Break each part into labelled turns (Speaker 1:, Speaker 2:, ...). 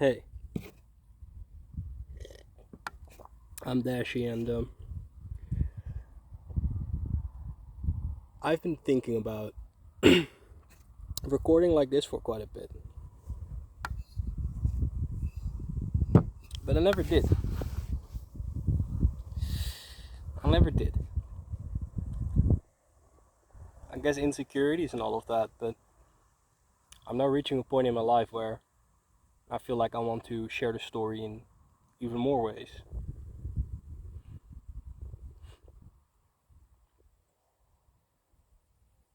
Speaker 1: Hey, I'm Dashie, and I've been thinking about recording like this for quite a bit, but I never did. I never did. I guess insecurities and all of that, but I'm now reaching a point in my life where I feel like I want to share the story in even more ways.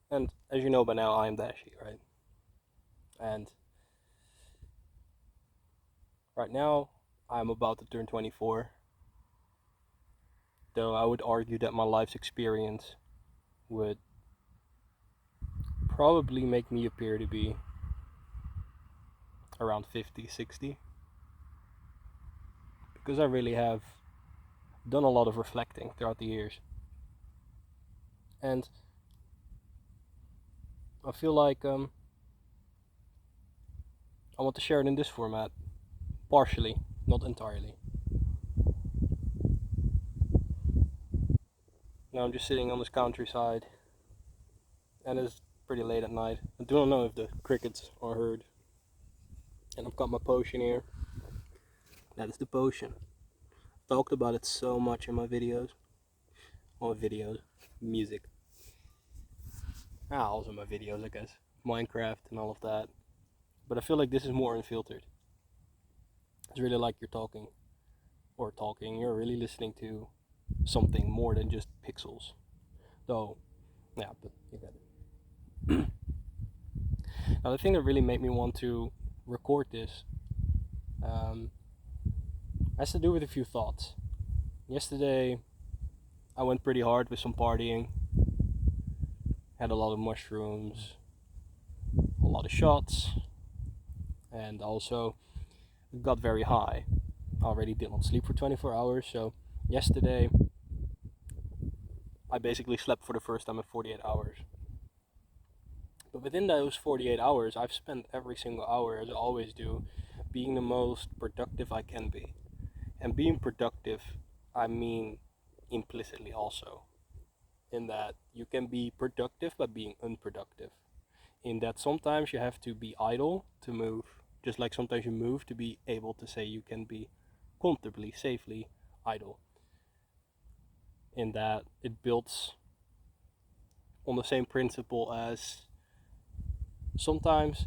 Speaker 1: And as you know by now, I am Dashie, right? And right now, I'm about to turn 24, though I would argue that my life's experience would probably make me appear to be around 50, 60, because I really have done a lot of reflecting throughout the years. And I feel like I want to share it in this format, partially, not entirely. Now I'm just sitting on this countryside, and it's pretty late at night. I don't know if the crickets are heard. And I've got my potion here. That is the potion. Talked about it so much in my videos. Well, videos, music. Also my videos, I guess. Minecraft and all of that. But I feel like this is more unfiltered. It's really like you're talking. You're really listening to something more than just pixels. Though, yeah, but you get it. Now, the thing that really made me want to record this um, has to do with a few thoughts. Yesterday, I went pretty hard with some partying, had a lot of mushrooms, a lot of shots, and also got very high. Already did not sleep for 24 hours, so yesterday I basically slept for the first time in 48 hours. But within those 48 hours, I've spent every single hour, as I always do, being the most productive I can be. And being productive, I mean implicitly also, in that you can be productive by being unproductive. In that sometimes you have to be idle to move, just like sometimes you move to be able to say you can be comfortably, safely idle. In that it builds on the same principle as sometimes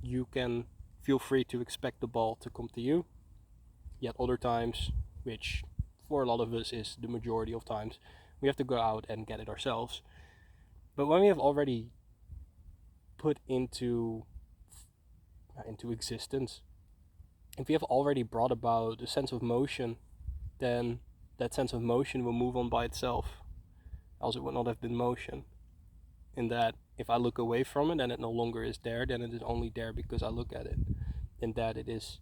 Speaker 1: you can feel free to expect the ball to come to you, yet other times, which for a lot of us is the majority of times, we have to go out and get it ourselves. But when we have already put into existence, if we have already brought about a sense of motion, then that sense of motion will move on by itself, else it would not have been motion. In that, if I look away from it and it no longer is there, then it is only there because I look at it, and that it is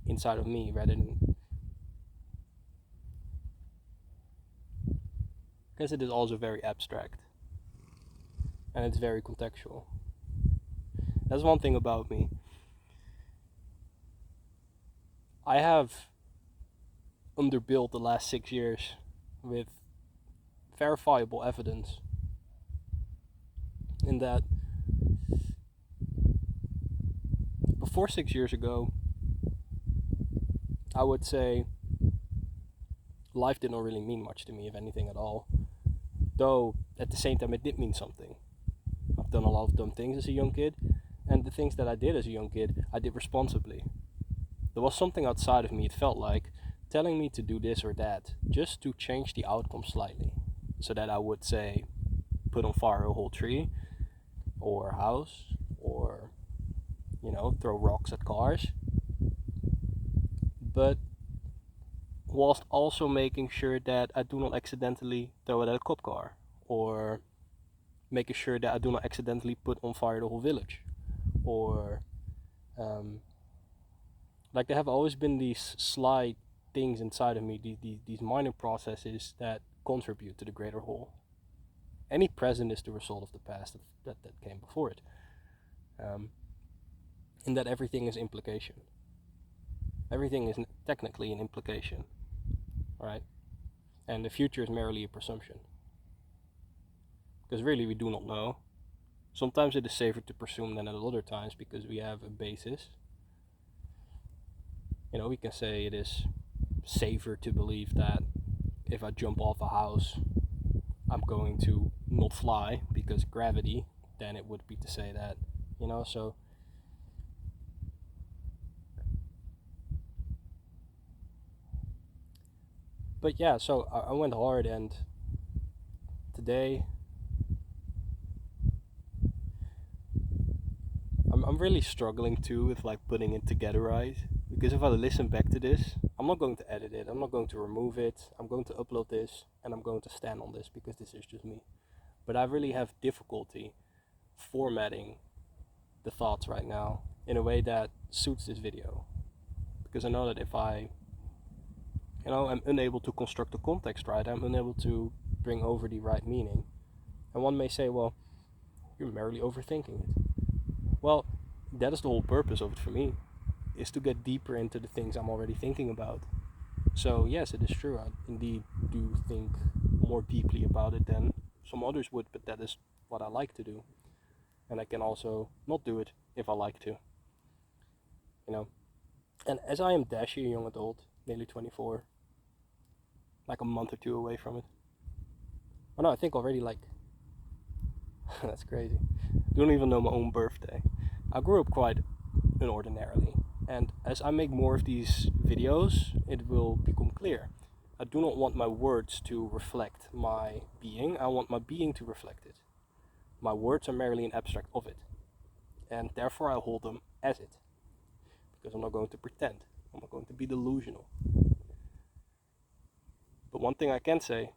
Speaker 1: inside of me rather than, because it is also very abstract and it's very contextual. That's one thing about me. I have underbuilt the last 6 years with verifiable evidence, in that before 6 years ago, I would say life did not really mean much to me, if anything at all. Though at the same time, it did mean something. I've done a lot of dumb things as a young kid, and the things that I did as a young kid, I did responsibly. There was something outside of me, it felt like, telling me to do this or that, just to change the outcome slightly. So that I would say, put on fire a whole tree, or a house, or, throw rocks at cars. But whilst also making sure that I do not accidentally throw it at a cop car, or making sure that I do not accidentally put on fire the whole village, or like there have always been these slight things inside of me, these minor processes that contribute to the greater whole. Any present is the result of the past that came before it. in that everything is implication. Everything is technically an implication, right? And the future is merely a presumption. Because really we do not know. Sometimes it is safer to presume than at other times because we have a basis. You know, we can say it is safer to believe that if I jump off a house, I'm going to not fly because gravity, than it would be to say that, you know, so. But yeah, so I went hard, and today I'm really struggling too with like putting it together right, because if I listen back to this, I'm not going to edit it, I'm not going to remove it, I'm going to upload this and I'm going to stand on this because this is just me. But I really have difficulty formatting the thoughts right now in a way that suits this video, because I know that if I, you know, I'm unable to construct the context right, I'm unable to bring over the right meaning. And one may say, well, you're merely overthinking it. Well, that is the whole purpose of it for me, is to get deeper into the things I'm already thinking about. So yes, it is true, I indeed do think more deeply about it than some others would, but that is what I like to do. And I can also not do it if I like to, you know. And as I am Dashie, a young adult, nearly 24, like a month or two away from it. Oh no, I think already like, that's crazy. I don't even know my own birthday. I grew up quite unordinarily, and as I make more of these videos, it will become clear. I do not want my words to reflect my being, I want my being to reflect it. My words are merely an abstract of it, and therefore I hold them as it, because I'm not going to pretend, I'm not going to be delusional. But one thing I can say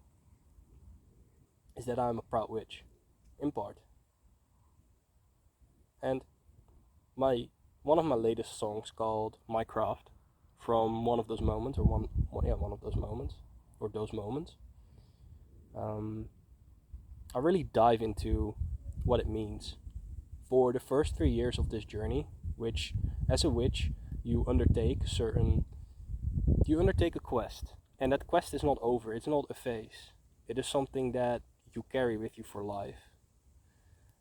Speaker 1: is that I'm a proud witch, in part. And one of my latest songs called My Craft, from one of those moments, or one of those moments, or those moments, I really dive into what it means. For the first 3 years of this journey, which, as a witch, you undertake a quest, and that quest is not over, it's not a phase, it is something that you carry with you for life.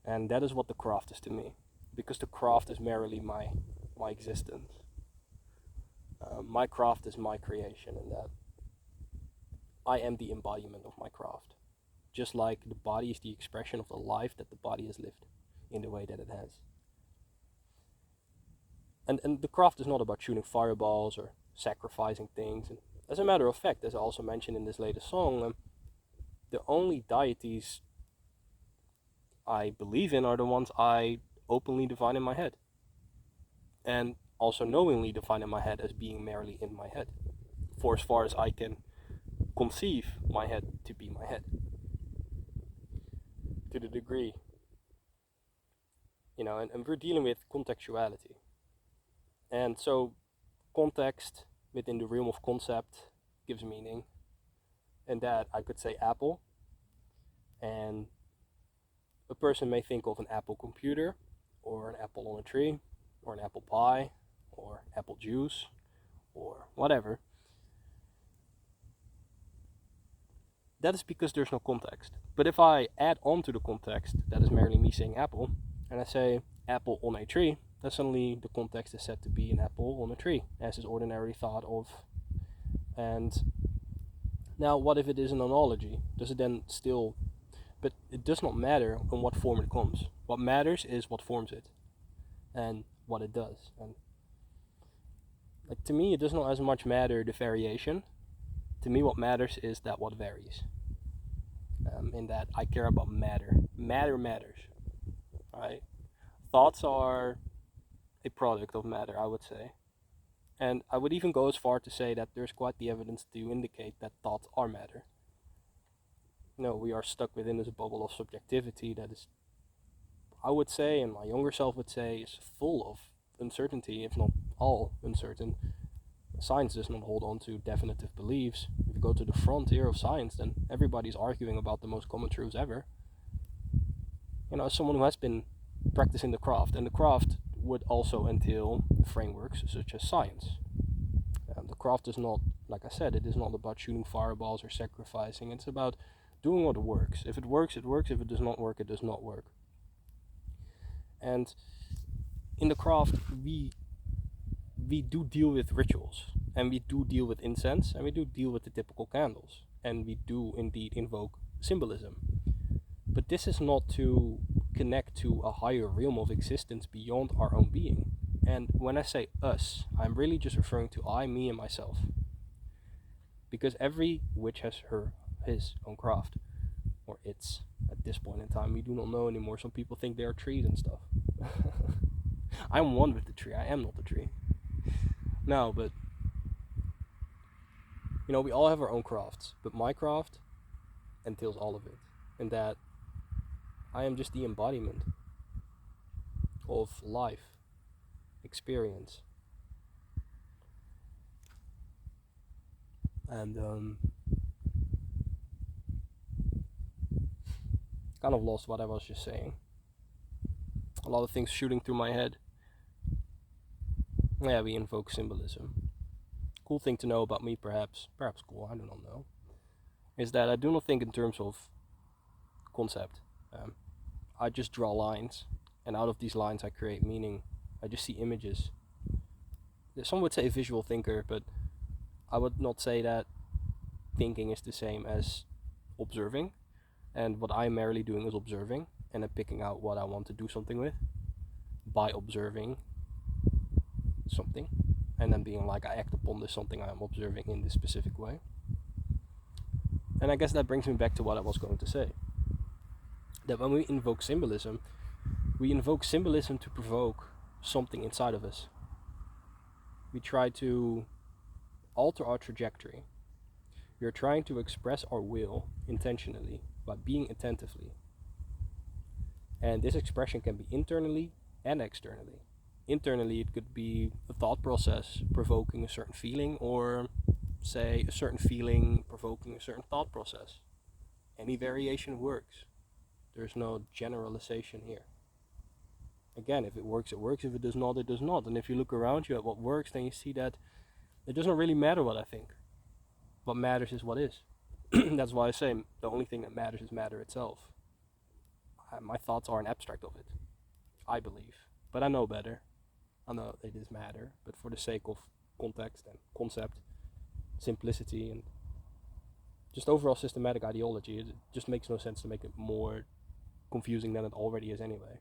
Speaker 1: And that is what the craft is to me, because the craft is merely my existence. My craft is my creation, and that I am the embodiment of my craft. Just like the body is the expression of the life that the body has lived in the way that it has. And the craft is not about shooting fireballs or sacrificing things. And as a matter of fact, as I also mentioned in this latest song, the only deities I believe in are the ones I openly define in my head, and also knowingly define in my head as being merely in my head, for as far as I can conceive my head to be my head, to the degree, you know. And we're dealing with contextuality, and so context within the realm of concept gives meaning, and that I could say apple, and a person may think of an Apple computer, or an apple on a tree, or an apple pie, or apple juice, or whatever. That is because there's no context. But if I add on to the context, that is merely me saying apple, and I say apple on a tree, then suddenly the context is said to be an apple on a tree, as is ordinarily thought of. And now, what if it is an analogy? Does it then still... But it does not matter in what form it comes. What matters is what forms it, and what it does. And like, to me, it does not as much matter the variation. To me, what matters is that what varies. In that I care about matter. Matter matters. Right? Thoughts are a product of matter, I would say. And I would even go as far to say that there's quite the evidence to indicate that thoughts are matter. No, we are stuck within this bubble of subjectivity that is, I would say, and my younger self would say, is full of uncertainty, if not all uncertain. Science does not hold on to definitive beliefs. If you go to the frontier of science, then everybody's arguing about the most common truths ever. You know, as someone who has been practicing the craft, and the craft would also entail frameworks such as science. The craft is not, like I said, it is not about shooting fireballs or sacrificing. It's about doing what works. If it works, it works. If it does not work, it does not work. And in the craft, we do deal with rituals, and we do deal with incense, and we do deal with the typical candles, and we do indeed invoke symbolism. But this is not to connect to a higher realm of existence beyond our own being. And when I say us, I'm really just referring to I, me, and myself. Because every witch has his own craft, or its. At this point in time, we do not know anymore. Some people think they are trees and stuff. I'm one with the tree. I am not the tree. No, but we all have our own crafts. But my craft entails all of it, in that I am just the embodiment of life, experience, and kind of lost what I was just saying. A lot of things shooting through my head. Yeah, we invoke symbolism. Cool thing to know about me, perhaps cool, I do not know, is that I do not think in terms of concept. I just draw lines, and out of these lines I create meaning. I just see images. Some would say visual thinker, but I would not say that thinking is the same as observing. And what I'm merely doing is observing, and then picking out what I want to do something with by observing something, and then being like, I act upon this something I am observing in this specific way. And I guess that brings me back to what I was going to say. That when we invoke symbolism to provoke something inside of us. We try to alter our trajectory. We are trying to express our will intentionally by being attentively. And this expression can be internally and externally. Internally, it could be a thought process provoking a certain feeling, or say a certain feeling provoking a certain thought process. Any variation works. There's no generalization here. Again, if it works, it works. If it does not, it does not. And if you look around you at what works, then you see that it doesn't really matter what I think. What matters is what is. That's why I say the only thing that matters is matter itself. My thoughts are an abstract of it, I believe. But I know better. I know it is matter, but for the sake of context and concept, simplicity, and just overall systematic ideology, it just makes no sense to make it more confusing than it already is anyway.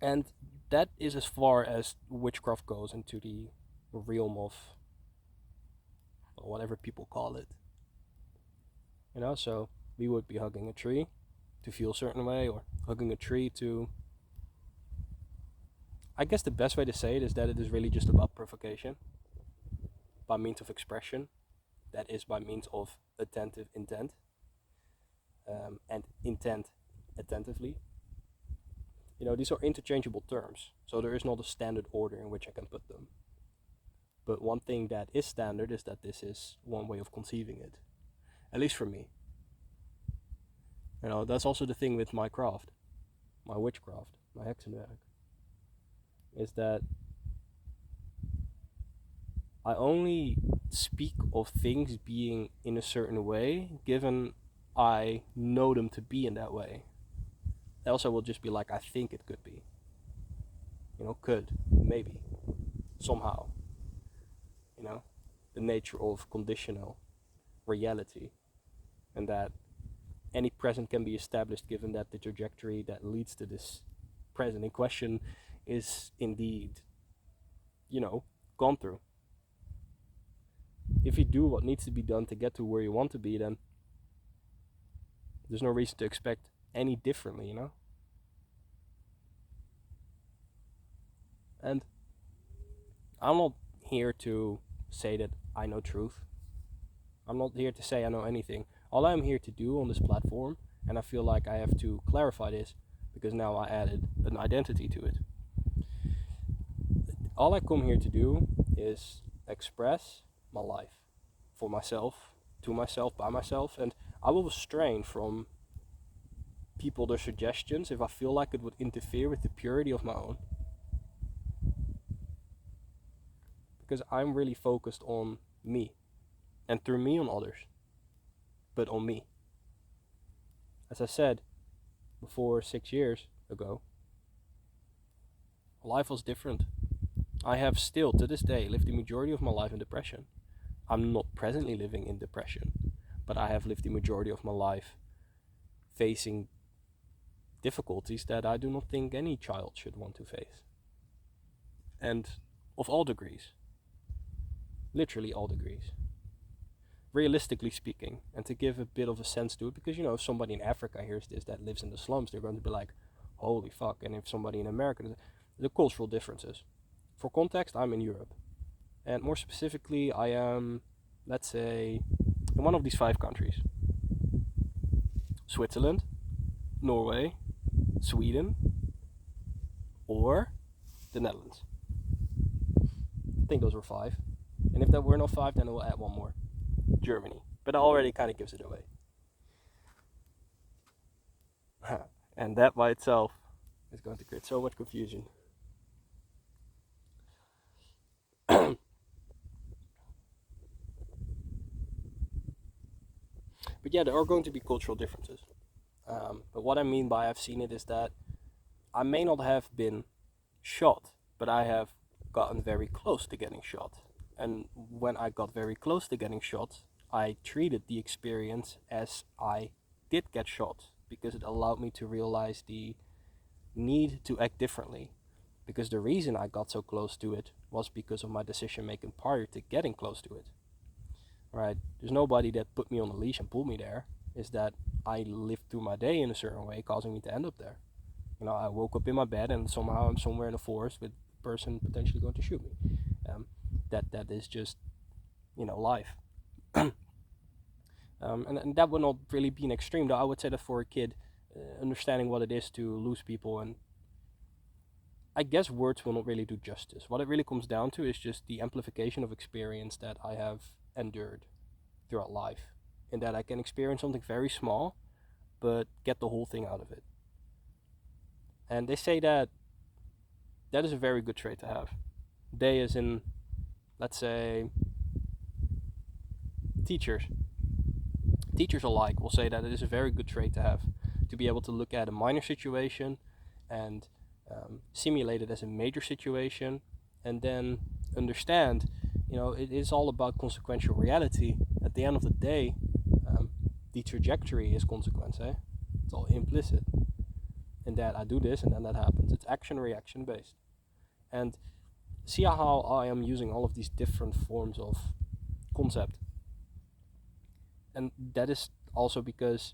Speaker 1: And that is as far as witchcraft goes into the realm of whatever people call it. So we would be hugging a tree to feel a certain way, or hugging a tree to... I guess the best way to say it is that it is really just about provocation by means of expression, that is by means of attentive intent, and intent attentively. These are interchangeable terms, so there is not a standard order in which I can put them. But one thing that is standard is that this is one way of conceiving it, at least for me. That's also the thing with my craft, my witchcraft, my hexenwerk, is that I only speak of things being in a certain way given I know them to be in that way. Else I will just be like, I think it could be. Could, maybe, somehow. The nature of conditional reality, and that any present can be established given that the trajectory that leads to this present in question is indeed, gone through. If you do what needs to be done to get to where you want to be, then there's no reason to expect any differently, And I'm not here to say that I know truth. I'm not here to say I know anything. All I'm here to do on this platform, and I feel like I have to clarify this because now I added an identity to it. All I come here to do is express my life for myself, to myself, by myself, and I will restrain from people their suggestions if I feel like it would interfere with the purity of my own. Because I'm really focused on me, and through me on others, but on me. As I said before, 6 years ago, life was different. I have still, to this day, lived the majority of my life in depression. I'm not presently living in depression, but I have lived the majority of my life facing difficulties that I do not think any child should want to face. And of all degrees. Literally all degrees. Realistically speaking, and to give a bit of a sense to it, because if somebody in Africa hears this that lives in the slums, they're going to be like, holy fuck. And if somebody in America, the cultural differences. For context, I'm in Europe. And more specifically, I am, let's say, in one of these 5 countries. Switzerland, Norway, Sweden, or the Netherlands. I think those were 5. And if that were not 5, then I will add one more. Germany. But that already kind of gives it away. And that by itself is going to create so much confusion. But yeah, there are going to be cultural differences. But what I mean by I've seen it is that I may not have been shot, but I have gotten very close to getting shot. And when I got very close to getting shot, I treated the experience as I did get shot, because it allowed me to realize the need to act differently. Because the reason I got so close to it was because of my decision making prior to getting close to it. Right? There's nobody that put me on a leash and pulled me there. It's that I lived through my day in a certain way, causing me to end up there. I woke up in my bed and somehow I'm somewhere in the forest with a person potentially going to shoot me. That is just, life. And that would not really be an extreme, though. I would say that for a kid, understanding what it is to lose people, and I guess words will not really do justice. What it really comes down to is just the amplification of experience that I have endured throughout life, in that I can experience something very small, but get the whole thing out of it. And they say that is a very good trait to have. They, as in, let's say, teachers alike will say that it is a very good trait to have, to be able to look at a minor situation and simulate it as a major situation, and then understand, it is all about consequential reality. At the end of the day, the trajectory is consequence, eh? It's all implicit in that I do this and then that happens. It's action-reaction based. And see how I am using all of these different forms of concept. And that is also because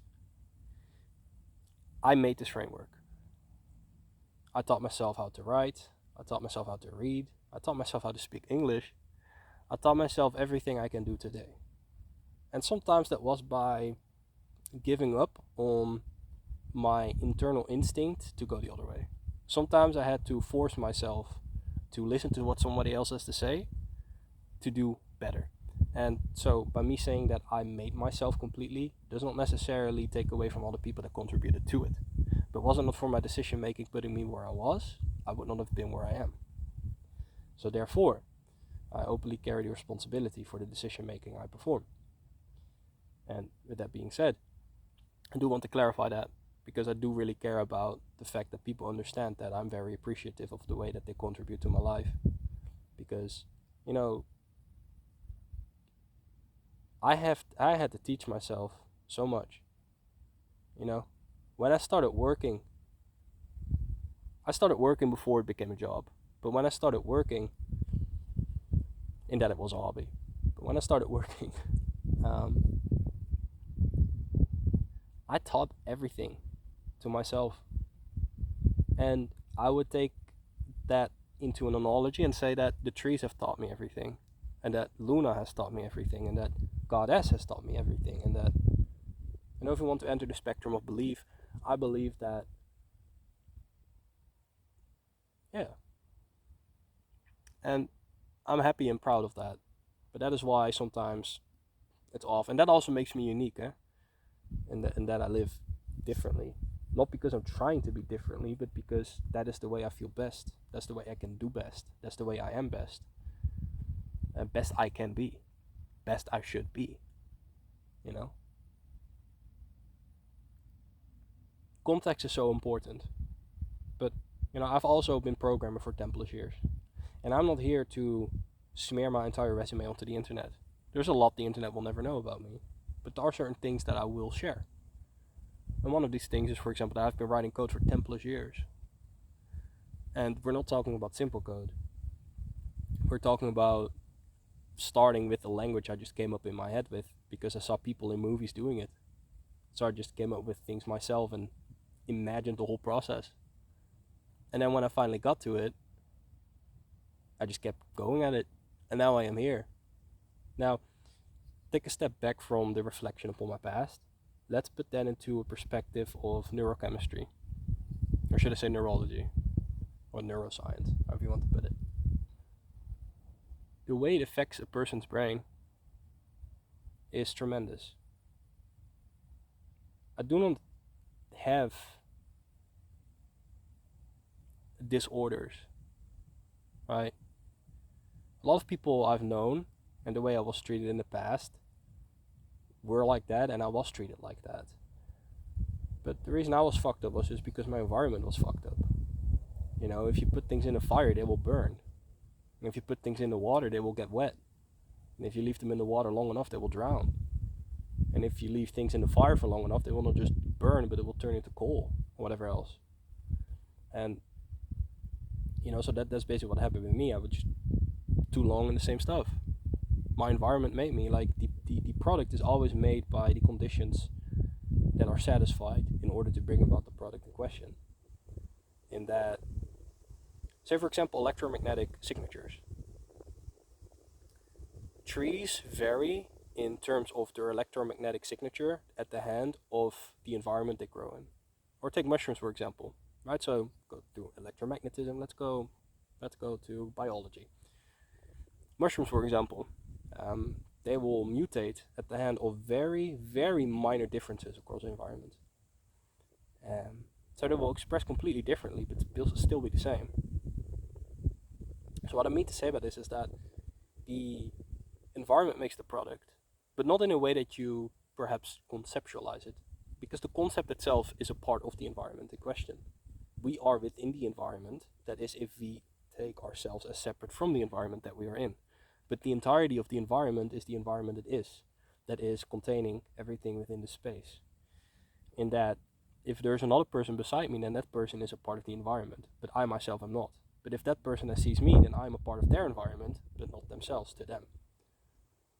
Speaker 1: I made this framework. I taught myself how to write. I taught myself how to read. I taught myself how to speak English. I taught myself everything I can do today. And sometimes that was by giving up on my internal instinct to go the other way. Sometimes I had to force myself to listen to what somebody else has to say to do better. And so by me saying that I made myself completely does not necessarily take away from all the people that contributed to it. But was it not for my decision making putting me where I was, I would not have been where I am. So therefore, I openly carry the responsibility for the decision making I perform. And with that being said, I do want to clarify that, because I do really care about the fact that people understand that I'm very appreciative of the way that they contribute to my life. Because, I had to teach myself so much. When I started working before it became a job. But when I started working, in that it was a hobby. But when I started working, I taught everything to myself. And I would take that into an analogy and say that the trees have taught me everything, and that Luna has taught me everything, and that Goddess has taught me everything, and that, if you want to enter the spectrum of belief, I believe that, yeah. And I'm happy and proud of that. But that is why sometimes it's off. And that also makes me unique, eh? And that I live differently. Not because I'm trying to be differently, but because that is the way I feel best. That's the way I can do best. That's the way I am best. And best I can be. Best I should be. You know? Context is so important. But, I've also been programmer for 10 plus years. And I'm not here to smear my entire resume onto the internet. There's a lot the internet will never know about me. But there are certain things that I will share. And one of these things is, for example, that I've been writing code for 10 plus years. And we're not talking about simple code. We're talking about starting with a language I just came up in my head with because I saw people in movies doing it. So I just came up with things myself and imagined the whole process. And then when I finally got to it, I just kept going at it. And now I am here. Now, take a step back from the reflection upon my past. Let's put that into a perspective of neurochemistry. Or should I say neurology? Or neuroscience, however you want to put it. The way it affects a person's brain is tremendous. I do not have disorders, right? A lot of people I've known and the way I was treated in the past were like that, and I was treated like that. But the reason I was fucked up was just because my environment was fucked up. If you put things in a fire, they will burn. And if you put things in the water, they will get wet. And if you leave them in the water long enough, they will drown. And if you leave things in the fire for long enough, they will not just burn, but it will turn into coal or whatever else. And, so that's basically what happened with me. I was just too long in the same stuff. My environment made me. Like, the product is always made by the conditions that are satisfied in order to bring about the product in question. In that, say for example, electromagnetic signatures. Trees vary in terms of their electromagnetic signature at the hand of the environment they grow in. Or take mushrooms for example, right? So go to electromagnetism. Let's go to biology. Mushrooms, for example, they will mutate at the hand of very, very minor differences across the environment. So they will express completely differently, but still be the same. So what I mean to say about this is that the environment makes the product, but not in a way that you perhaps conceptualize it, because the concept itself is a part of the environment in question. We are within the environment, that is, if we take ourselves as separate from the environment that we are in. But the entirety of the environment is the environment that is containing everything within the space. In that, if there's another person beside me, then that person is a part of the environment, but I myself am not. But if that person that sees me, then I'm a part of their environment, but not themselves to them.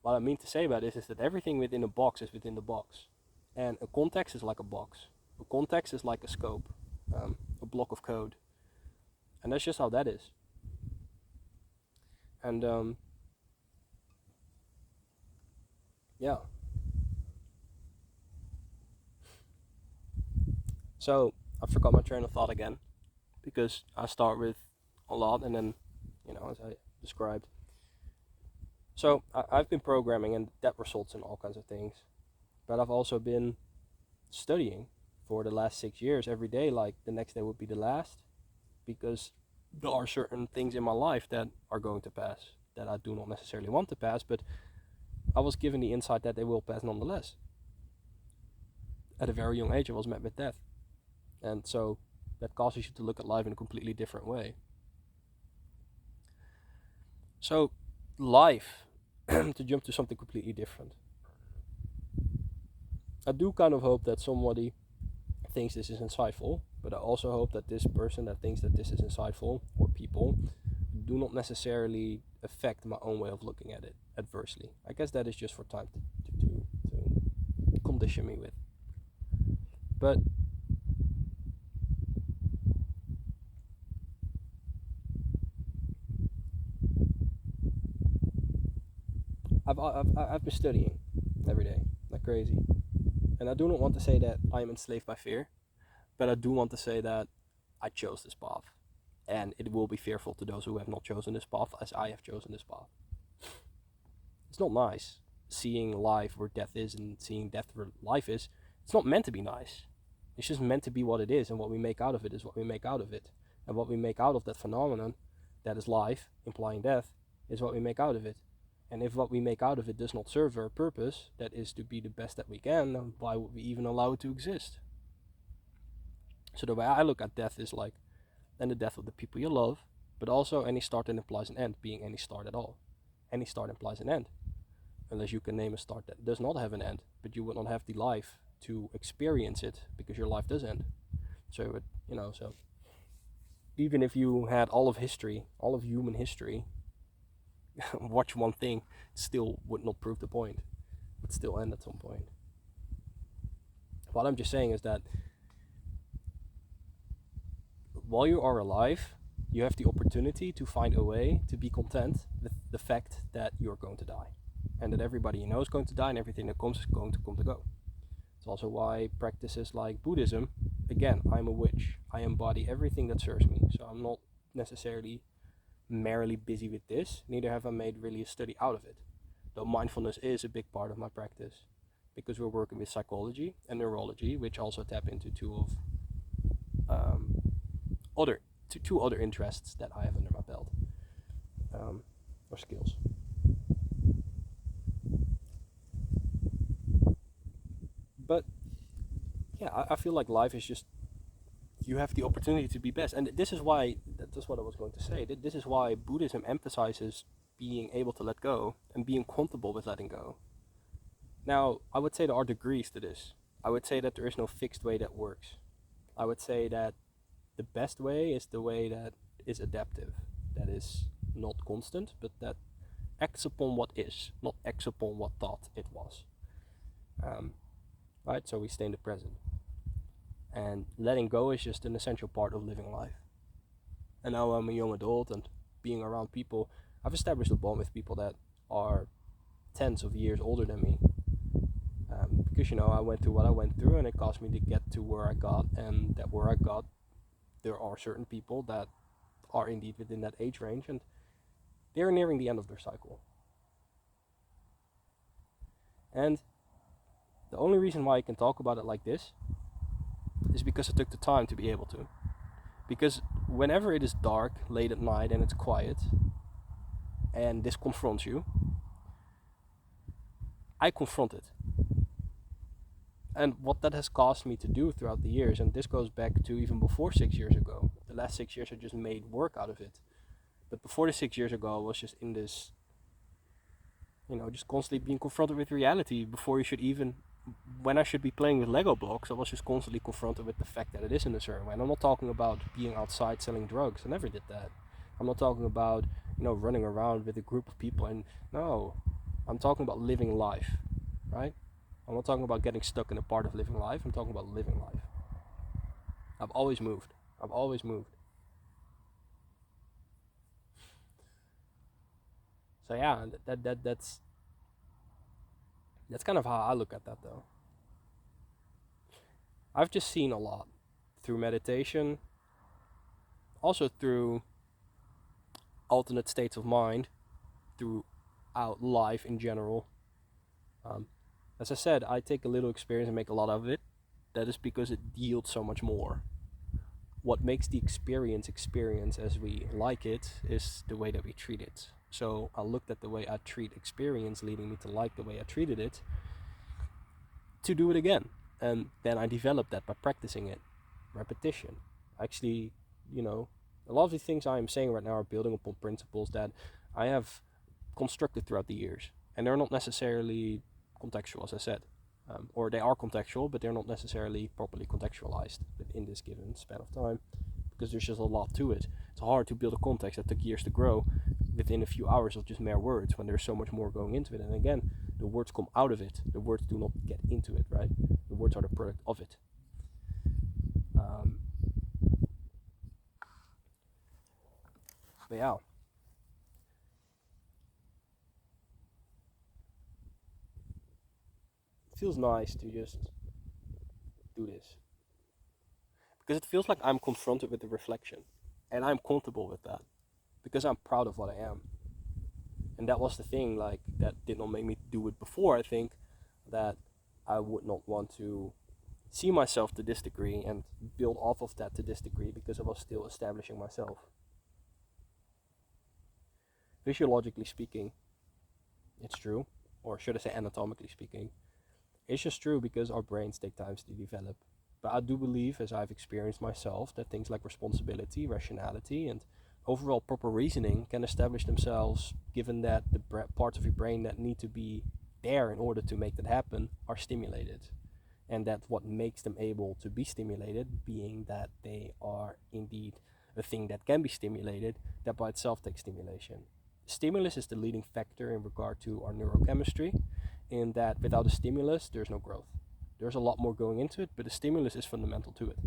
Speaker 1: What I mean to say about this is that everything within a box is within the box. And a context is like a box. A context is like a scope, a block of code. And that's just how that is. And yeah. So I forgot my train of thought again, because I start with a lot and then, as I described. So I've been programming, and that results in all kinds of things. But I've also been studying for the last 6 years every day, like the next day would be the last, because there are certain things in my life that are going to pass that I do not necessarily want to pass, but I was given the insight that they will pass nonetheless. At a very young age, I was met with death. And so that causes you to look at life in a completely different way. So life, to jump to something completely different. I do kind of hope that somebody thinks this is insightful, but I also hope that this person that thinks that this is insightful, or people, do not necessarily affect my own way of looking at it adversely. I guess that is just for time to condition me with. But I've been studying every day like crazy, and I do not want to say that I am enslaved by fear, but I do want to say that I chose this path, and it will be fearful to those who have not chosen this path as I have chosen this path. It's not nice seeing life where death is and seeing death where life is. It's not meant to be nice. It's just meant to be what it is, and what we make out of it is what we make out of it. And what we make out of that phenomenon, that is life, implying death, is what we make out of it. And if what we make out of it does not serve our purpose, that is to be the best that we can, then why would we even allow it to exist? So the way I look at death is like, then the death of the people you love, but also any start that implies an end, being any start at all. Any start implies an end. Unless you can name a start that does not have an end, but you would not have the life to experience it, because your life does end. So it, so even if you had all of history, all of human history, watch one thing, still would not prove the point. It would still end at some point. What I'm just saying is that while you are alive, you have the opportunity to find a way to be content with the fact that you're going to die, and that everybody you know is going to die, and everything that comes is going to come to go. It's also why practices like Buddhism, again, I'm a witch. I embody everything that serves me. So I'm not necessarily merely busy with this, neither have I made really a study out of it. Though mindfulness is a big part of my practice, because we're working with psychology and neurology, which also tap into two other interests that I have under my belt, or skills. But yeah, I feel like life is just, you have the opportunity to be best. And this is why, that's what I was going to say, this is why Buddhism emphasizes being able to let go and being comfortable with letting go. Now, I would say there are degrees to this. I would say that there is no fixed way that works. I would say that the best way is the way that is adaptive, that is not constant, but that acts upon what is, not acts upon what thought it was. Right? So we stay in the present. And letting go is just an essential part of living life. And now I'm a young adult, and being around people, I've established a bond with people that are tens of years older than me. Because, I went through what I went through, and it caused me to get to where I got, and that where I got, there are certain people that are indeed within that age range, and they're nearing the end of their cycle. And the only reason why I can talk about it like this is because I took the time to be able to. Because whenever it is dark, late at night, and it's quiet, and this confronts you, I confront it. And what that has caused me to do throughout the years, and this goes back to even before 6 years ago. The last 6 years I just made work out of it. But before the 6 years ago, I was just in this, just constantly being confronted with reality. Before you should even, when I should be playing with Lego blocks, I was just constantly confronted with the fact that it is in a certain way. And I'm not talking about being outside selling drugs. I never did that. I'm not talking about, running around with a group of people. And no, I'm talking about living life, right? I'm not talking about getting stuck in a part of living life. I'm talking about living life. I've always moved. So yeah, that's kind of how I look at that, though. I've just seen a lot through meditation, also through alternate states of mind, throughout life in general. As I said, I take a little experience and make a lot of it. That is because it yields so much more. What makes the experience as we like it is the way that we treat it. So I looked at the way I treat experience, leading me to like the way I treated it, to do it again. And then I developed that by practicing it. Repetition. Actually, a lot of the things I am saying right now are building upon principles that I have constructed throughout the years. And they're not necessarily contextual, as I said. Or they are contextual, but they're not necessarily properly contextualized within this given span of time, because there's just a lot to it. It's hard to build a context that took years to grow within a few hours of just mere words, when there's so much more going into it. And again, the words come out of it. The words do not get into it, right? The words are the product of it. But yeah. It feels nice to just do this. Because it feels like I'm confronted with the reflection. And I'm comfortable with that. Because I'm proud of what I am. And that was the thing, that did not make me do it before. I think that I would not want to see myself to this degree and build off of that to this degree because I was still establishing myself. Physiologically speaking, it's true, or should I say anatomically speaking, it's just true because our brains take time to develop. But I do believe, as I've experienced myself, that things like responsibility, rationality, and overall proper reasoning can establish themselves given that the parts of your brain that need to be there in order to make that happen are stimulated. And that what makes them able to be stimulated, being that they are indeed a thing that can be stimulated, that by itself takes stimulation. Stimulus is the leading factor in regard to our neurochemistry, in that without a stimulus, there's no growth. There's a lot more going into it, but the stimulus is fundamental to it.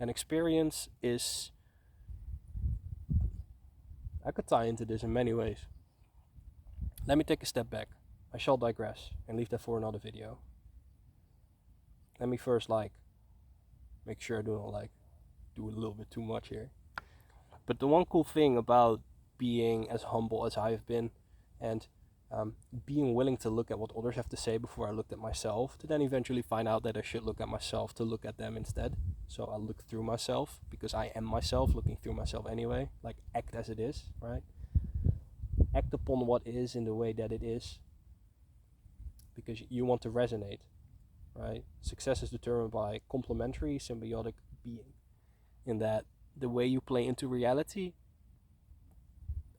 Speaker 1: And experience is, I could tie into this in many ways. Let me take a step back. I shall digress and leave that for another video. Let me first make sure I don't do a little bit too much here. But the one cool thing about being as humble as I have been, and being willing to look at what others have to say before I looked at myself, to then eventually find out that I should look at myself to look at them instead. So I look through myself because I am myself, looking through myself anyway. Act as it is, right? Act upon what is in the way that it is, because you want to resonate, right? Success is determined by complementary, symbiotic being, in that the way you play into reality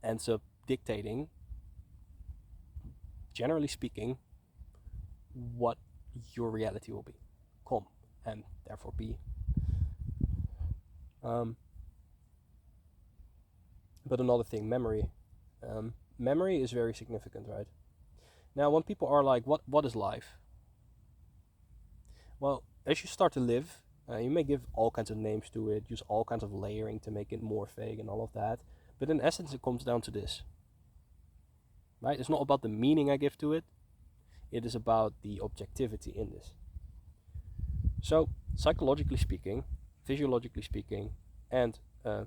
Speaker 1: ends up dictating, generally speaking, what your reality will become and therefore be. But another thing, memory. Memory is very significant, right? Now, when people are like, what is life? Well, as you start to live, you may give all kinds of names to it, use all kinds of layering to make it more vague and all of that. But in essence, it comes down to this. Right? It's not about the meaning I give to it. It is about the objectivity in this. So, psychologically speaking, physiologically speaking, and I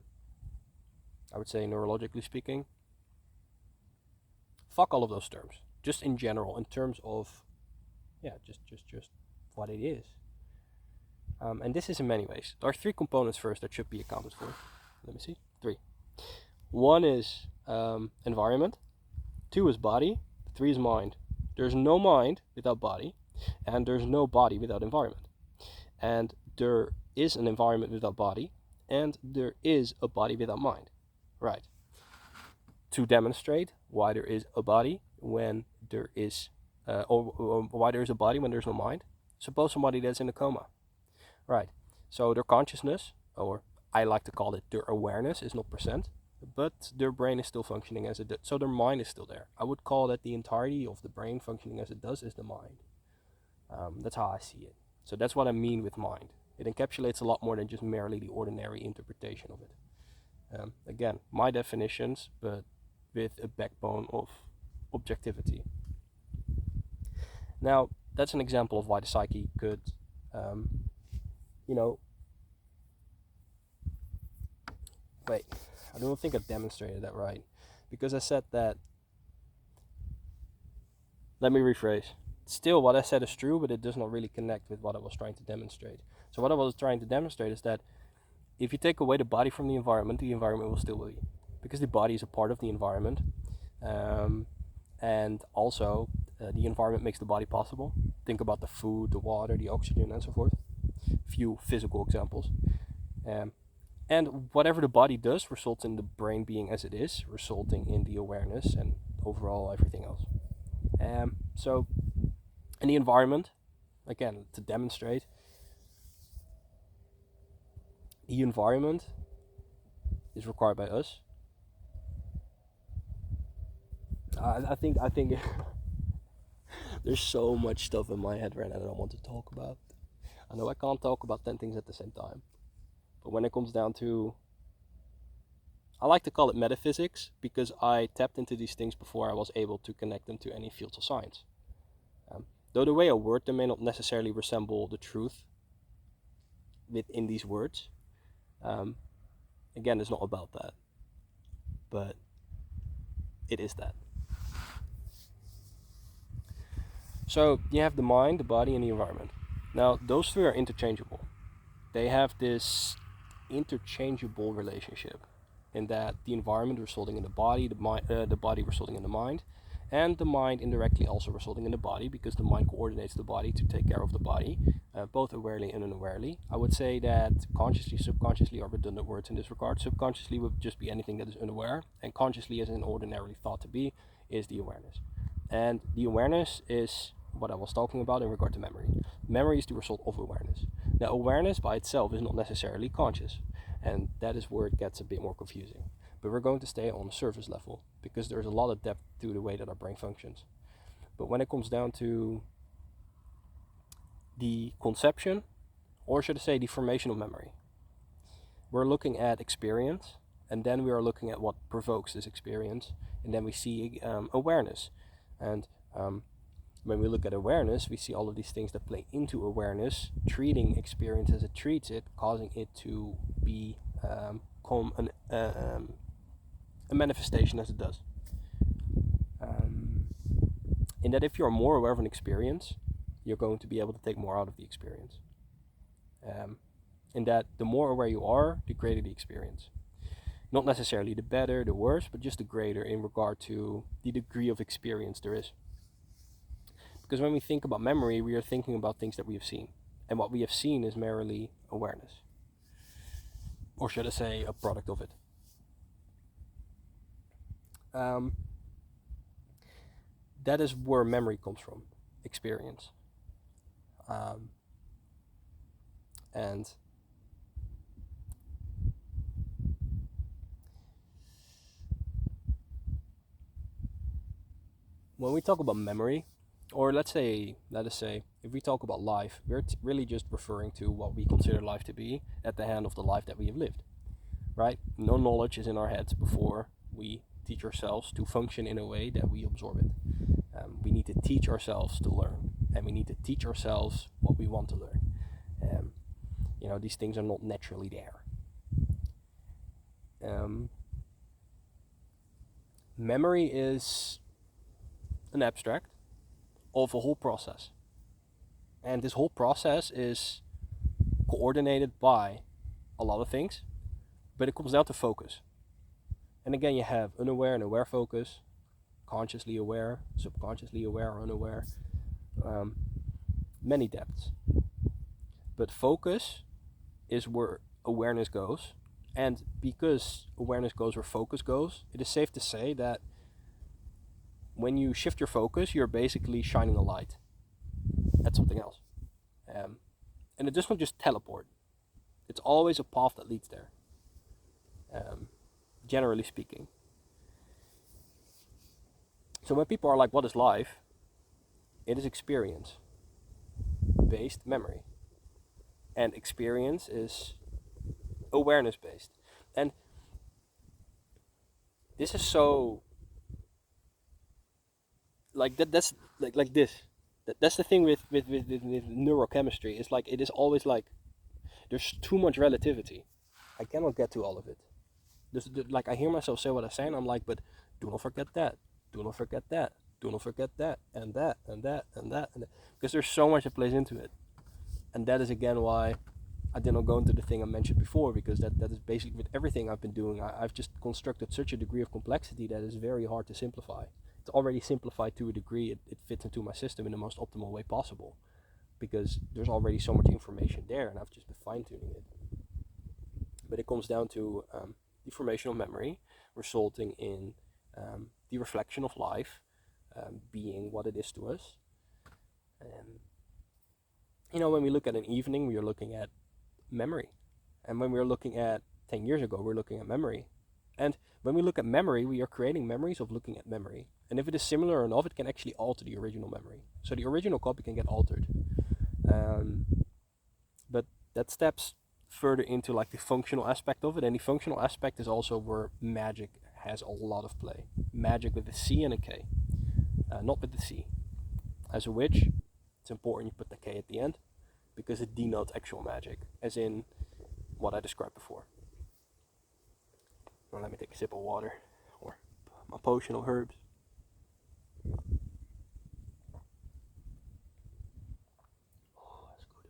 Speaker 1: would say neurologically speaking, fuck all of those terms. Just in general, in terms of, just what it is. And this is in many ways. There are three components first that should be accounted for. Let me see. 3. 1 is environment. 2 is body. 3 is mind. There's no mind without body, and there's no body without environment. And there is an environment without body, and there is a body without mind. Right. To demonstrate why there is a body when there is, or why there is a body when there's no mind. Suppose somebody that's in a coma. Right. So their consciousness, or I like to call it their awareness, is not present, but their brain is still functioning as it does. So their mind is still there. I would call that the entirety of the brain functioning as it does is the mind. That's how I see it. So that's what I mean with mind. It encapsulates a lot more than just merely the ordinary interpretation of it. Again, my definitions, but with a backbone of objectivity. Now, that's an example of why the psyche could, wait, I don't think I demonstrated that right. Because I said that, let me rephrase. Still, what I said is true, but it does not really connect with what I was trying to demonstrate. So what I was trying to demonstrate is that if you take away the body from the environment will still be. Because the body is a part of the environment. And also, the environment makes the body possible. Think about the food, the water, the oxygen, and so forth. Few physical examples. And whatever the body does results in the brain being as it is, resulting in the awareness and overall everything else. So, in the environment, again, to demonstrate, the environment is required by us. I think there's so much stuff in my head right now that I want to talk about. I know I can't talk about 10 things at the same time. But when it comes down to, I like to call it metaphysics, because I tapped into these things before I was able to connect them to any fields of science. Though the way I word them may not necessarily resemble the truth within these words. Again, it's not about that. But it is that. So you have the mind, the body, and the environment. Now, those three are interchangeable. They have this interchangeable relationship in that the environment resulting in the body, the body resulting in the mind, and the mind indirectly also resulting in the body, because the mind coordinates the body to take care of the body, both awarely and unawarely. I would say that consciously, subconsciously are redundant words in this regard. Subconsciously would just be anything that is unaware, and consciously, as in ordinarily thought to be, is the awareness. And the awareness is what I was talking about in regard to memory. Memory is the result of awareness. Now, awareness by itself is not necessarily conscious, and that is where it gets a bit more confusing. But we're going to stay on the surface level because there's a lot of depth to the way that our brain functions. But when it comes down to the conception, or should I say the formation of memory, we're looking at experience, and then we are looking at what provokes this experience, and then we see awareness. And when we look at awareness, we see all of these things that play into awareness, treating experience as it treats it, causing it to become a manifestation as it does. In that if you're more aware of an experience, you're going to be able to take more out of the experience. In that the more aware you are, the greater the experience. Not necessarily the better, the worse, but just the greater in regard to the degree of experience there is. Because when we think about memory, we are thinking about things that we have seen. And what we have seen is merely awareness. Or should I say, a product of it. That is where memory comes from, experience. And when we talk about memory, or let us say, if we talk about life, we're really just referring to what we consider life to be at the hand of the life that we have lived, right? No knowledge is in our heads before we teach ourselves to function in a way that we absorb it. We need to teach ourselves to learn, and we need to teach ourselves what we want to learn. These things are not naturally there. Memory is an abstract of a whole process. And this whole process is coordinated by a lot of things, but it comes down to focus. And again, you have unaware and aware focus, consciously aware, subconsciously aware or unaware, many depths. But focus is where awareness goes. And because awareness goes where focus goes, it is safe to say that when you shift your focus, you're basically shining a light at something else. And it does not just teleport. It's always a path that leads there, generally speaking. So when people are like, what is life? It is experience-based memory. And experience is awareness-based. And this is so... that's like this. That's the thing with neurochemistry. It's like, it is always like, there's too much relativity. I cannot get to all of it. Like, I hear myself say what I'm saying, I'm like, but do not forget that. Do not forget that. Do not forget that. And that, and that, and that, and that. Because there's so much that plays into it. And that is again why I did not go into the thing I mentioned before, because that is basically with everything I've been doing. I've just constructed such a degree of complexity that is very hard to simplify. It's already simplified to a degree, it fits into my system in the most optimal way possible, because there's already so much information there, and I've just been fine-tuning it. But it comes down to the formation of memory, resulting in the reflection of life being what it is to us. When we look at an evening, we are looking at memory. And when we're looking at 10 years ago, we're looking at memory. And when we look at memory, we are creating memories of looking at memory. And if it is similar enough, it can actually alter the original memory. So the original copy can get altered. But that steps further into like the functional aspect of it. And the functional aspect is also where magic has a lot of play. Magic with a C and a K. Not with the C. As a witch, it's important you put the K at the end, because it denotes actual magic, as in what I described before. Now let me take a sip of water, or my potion of herbs. Oh, that's good.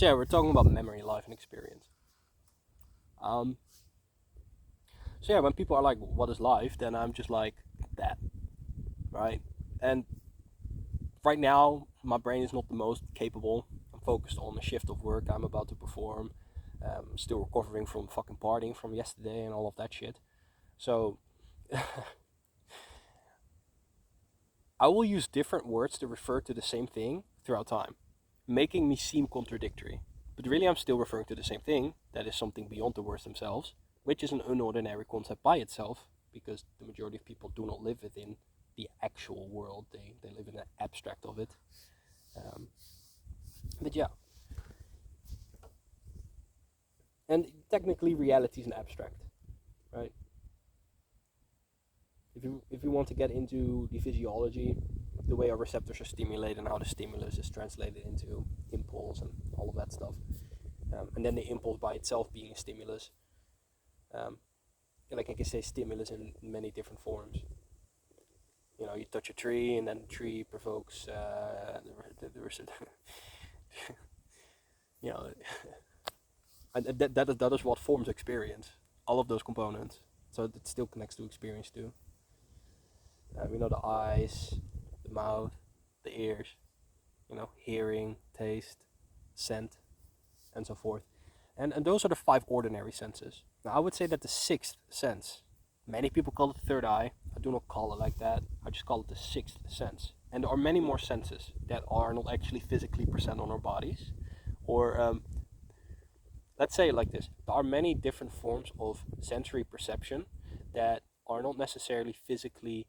Speaker 1: So yeah, we're talking about memory, life, and experience. Um, so yeah, when people are like, "What is life?" then I'm just like that, right? And right now, my brain is not the most capable. I'm focused on the shift of work I'm about to perform. Still recovering from fucking partying from yesterday and all of that shit. So I will use different words to refer to the same thing throughout time, making me seem contradictory. But really, I'm still referring to the same thing, that is something beyond the words themselves, which is an unordinary concept by itself, because the majority of people do not live within the actual world, they live in an abstract of it. Um, but yeah, and technically, reality is an abstract, right? If you want to get into the physiology, the way our receptors are stimulated and how the stimulus is translated into impulse and all of that stuff, and then the impulse by itself being a stimulus. Um, like I can say stimulus in many different forms. You know, you touch a tree and then the tree provokes you know, and that is what forms experience. All of those components. So it still connects to experience too. We know the eyes, the mouth, the ears, you know, hearing, taste, scent, and so forth. And those are the five ordinary senses. Now, I would say that the sixth sense, many people call it the third eye. I do not call it like that. I just call it the sixth sense. And there are many more senses that are not actually physically present on our bodies. Or let's say it like this: there are many different forms of sensory perception that are not necessarily physically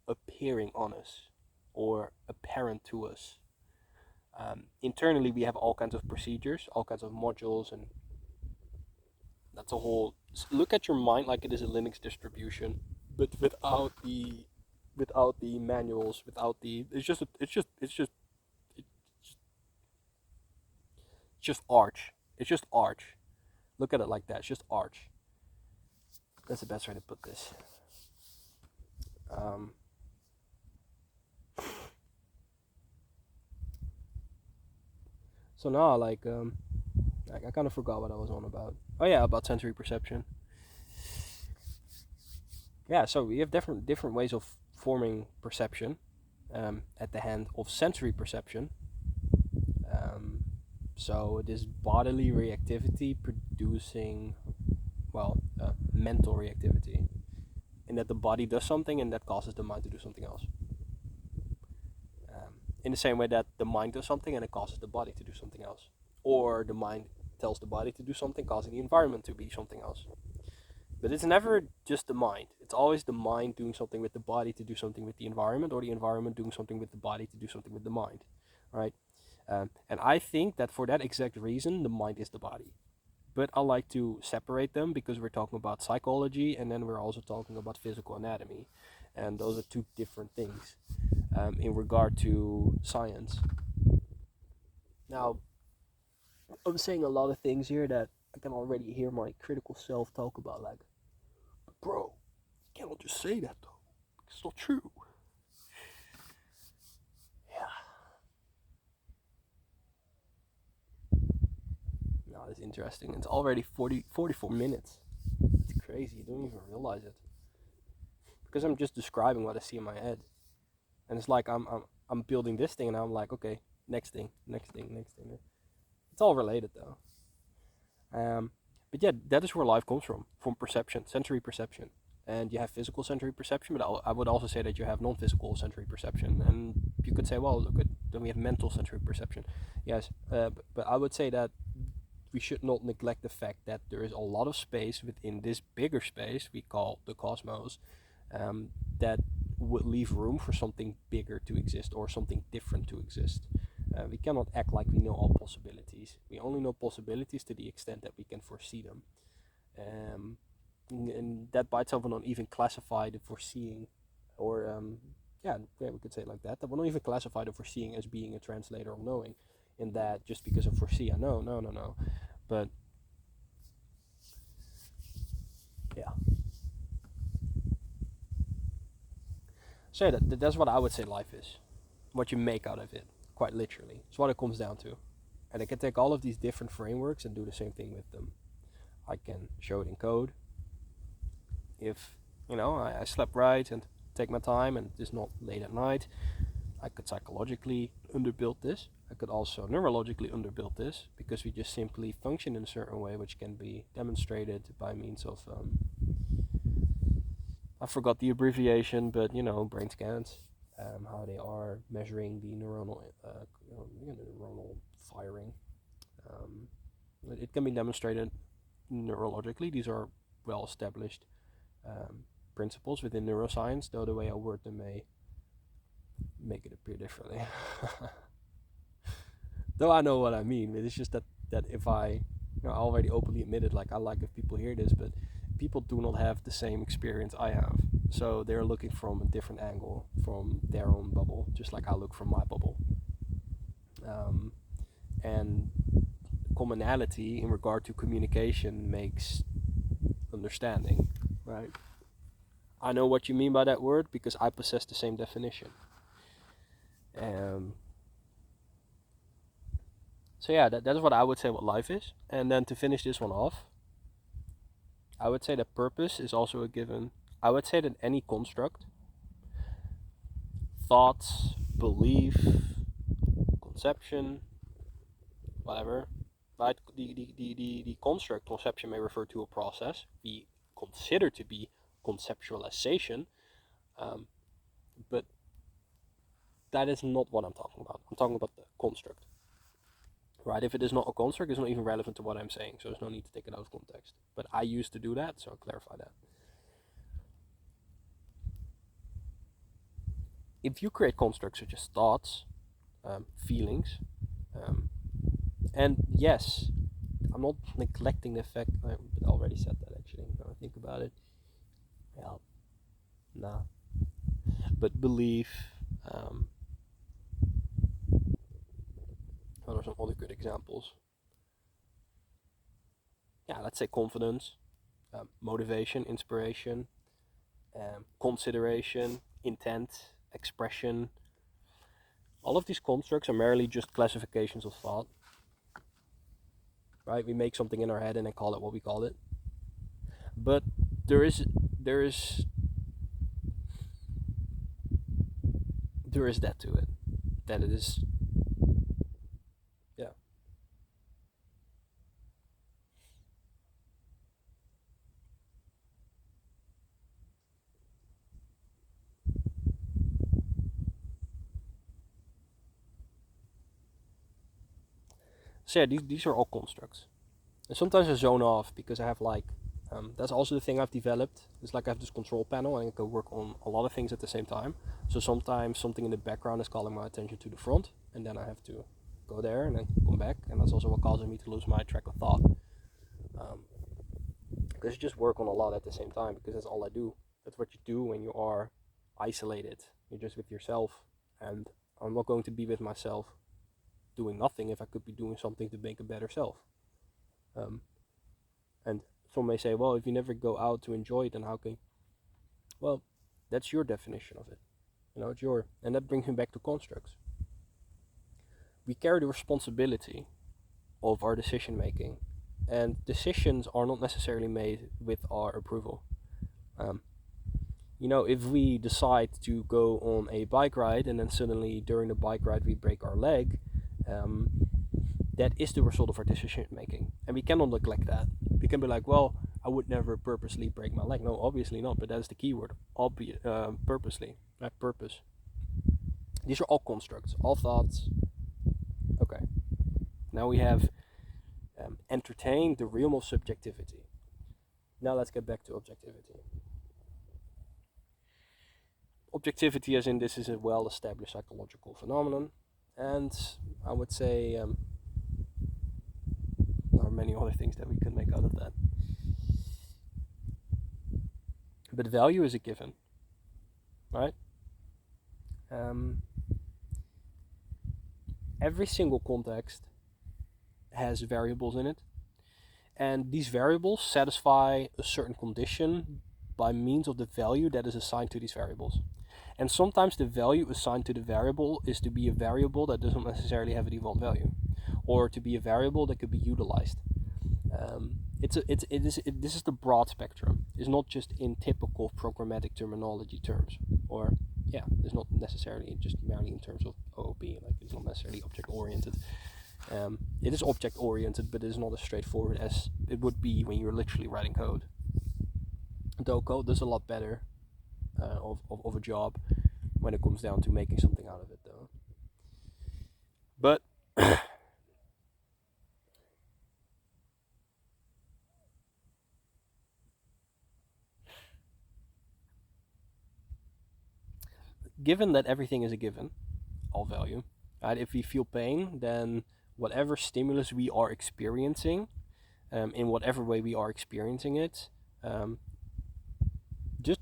Speaker 1: appearing on us or apparent to us. Internally, we have all kinds of procedures, all kinds of modules, and that's a whole. Look at your mind like it is a Linux distribution, but without the manuals, without the. It's just Arch. It's just Arch. Look at it like that. It's just Arch. That's the best way to put this. Um, so now, I kind of forgot what I was on about. Oh yeah, about sensory perception. Yeah, so we have different ways of forming perception at the hand of sensory perception. Um, so it is bodily reactivity producing, well, mental reactivity, in that the body does something and that causes the mind to do something else. In the same way that the mind does something and it causes the body to do something else, or the mind tells the body to do something, causing the environment to be something else. But it's never just the mind. It's always the mind doing something with the body to do something with the environment, or the environment doing something with the body to do something with the mind, right? And I think that for that exact reason, the mind is the body. But I like to separate them because we're talking about psychology and then we're also talking about physical anatomy. And those are two different things in regard to science. Now, I'm saying a lot of things here that I can already hear my critical self talk about, like, bro, you cannot just say that though. It's not true. Yeah. No, it's interesting. It's already 44 minutes. It's crazy. You don't even realize it. Because I'm just describing what I see in my head. And it's like I'm building this thing and I'm like, okay, next thing, next thing, next thing. It's all related though. But yeah, that is where life comes from perception, sensory perception. And you have physical sensory perception, but I would also say that you have non-physical sensory perception. And you could say, well, look, then we have mental sensory perception. Yes, but I would say that we should not neglect the fact that there is a lot of space within this bigger space we call the cosmos, that would leave room for something bigger to exist or something different to exist. We cannot act like we know all possibilities. We only know possibilities to the extent that we can foresee them. And that by itself will not even classify the foreseeing, or yeah, we could say it like that. That will not even classify the foreseeing as being a translator of knowing. In that just because of foresee, I know, no. But yeah, so that's what I would say life is. What you make out of it, quite literally. It's what it comes down to. And I can take all of these different frameworks and do the same thing with them. I can show it in code. If, I slept right and take my time and it's not late at night, I could psychologically underbuild this. I could also neurologically underbuild this, because we just simply function in a certain way, which can be demonstrated by means of, I forgot the abbreviation, but brain scans, how they are measuring the neuronal firing. It can be demonstrated neurologically. These are well established principles within neuroscience, though the way I word them may make it appear differently. Though I know what I mean, it's just that if I already openly admitted, like, I like if people hear this, but people do not have the same experience I have, so they're looking from a different angle from their own bubble, just like I look from my bubble. And commonality in regard to communication makes understanding, right? I know what you mean by that word because I possess the same definition. So yeah, that is what I would say what life is. And then to finish this one off, I would say that purpose is also a given. I would say that any construct, thoughts, belief, conception, whatever, right? The construct, conception, may refer to a process we consider to be conceptualization, but that is not what I'm talking about. I'm talking about the construct. Right, if it is not a construct, it's not even relevant to what I'm saying, so there's no need to take it out of context. But I used to do that, so I'll clarify that. If you create constructs such as thoughts, feelings, and yes, I'm not neglecting the fact, I already said that actually, now I think about it. Well, nah. But belief, what are some other good examples? Yeah, let's say confidence, motivation, inspiration, consideration, intent, expression. All of these constructs are merely just classifications of thought. Right? We make something in our head and then call it what we call it. But there is that to it. That it is, yeah. So yeah, these are all constructs. And sometimes I zone off because I have that's also the thing I've developed. It's like I have this control panel and I can work on a lot of things at the same time. So sometimes something in the background is calling my attention to the front, and then I have to go there and then come back, and that's also what causes me to lose my track of thought. Because you just work on a lot at the same time, because that's all I do. That's what you do when you are isolated. You're just with yourself, and I'm not going to be with myself doing nothing if I could be doing something to make a better self. And some may say, well, if you never go out to enjoy it, then how can? Well, that's your definition of it. It's your, and that brings me back to constructs. We carry the responsibility of our decision making, and decisions are not necessarily made with our approval. If we decide to go on a bike ride and then suddenly during the bike ride we break our leg, that is the result of our decision making, and we cannot neglect that. We can be like, well, I would never purposely break my leg. No, obviously not, but that's the key word. Purposely, purpose. These are all constructs, all thoughts. Okay, now we have entertained the realm of subjectivity. Now let's get back to objectivity. Objectivity, as in this is a well-established psychological phenomenon, and I would say there are many other things that we could make out of that. But value is a given, right? Every single context has variables in it, and these variables satisfy a certain condition by means of the value that is assigned to these variables. And sometimes the value assigned to the variable is to be a variable that doesn't necessarily have a default value. or to be a variable that could be utilized. This is the broad spectrum. It's not just in typical programmatic terminology terms, or yeah, it's not necessarily just merely in terms of OOP. Like it's not necessarily object oriented. It is object oriented, but it's not as straightforward as it would be when you're literally writing code. Though code does a lot better of a job when it comes down to making something out of it, though. But given that everything is a given, all value, right? If we feel pain, then whatever stimulus we are experiencing, in whatever way we are experiencing it,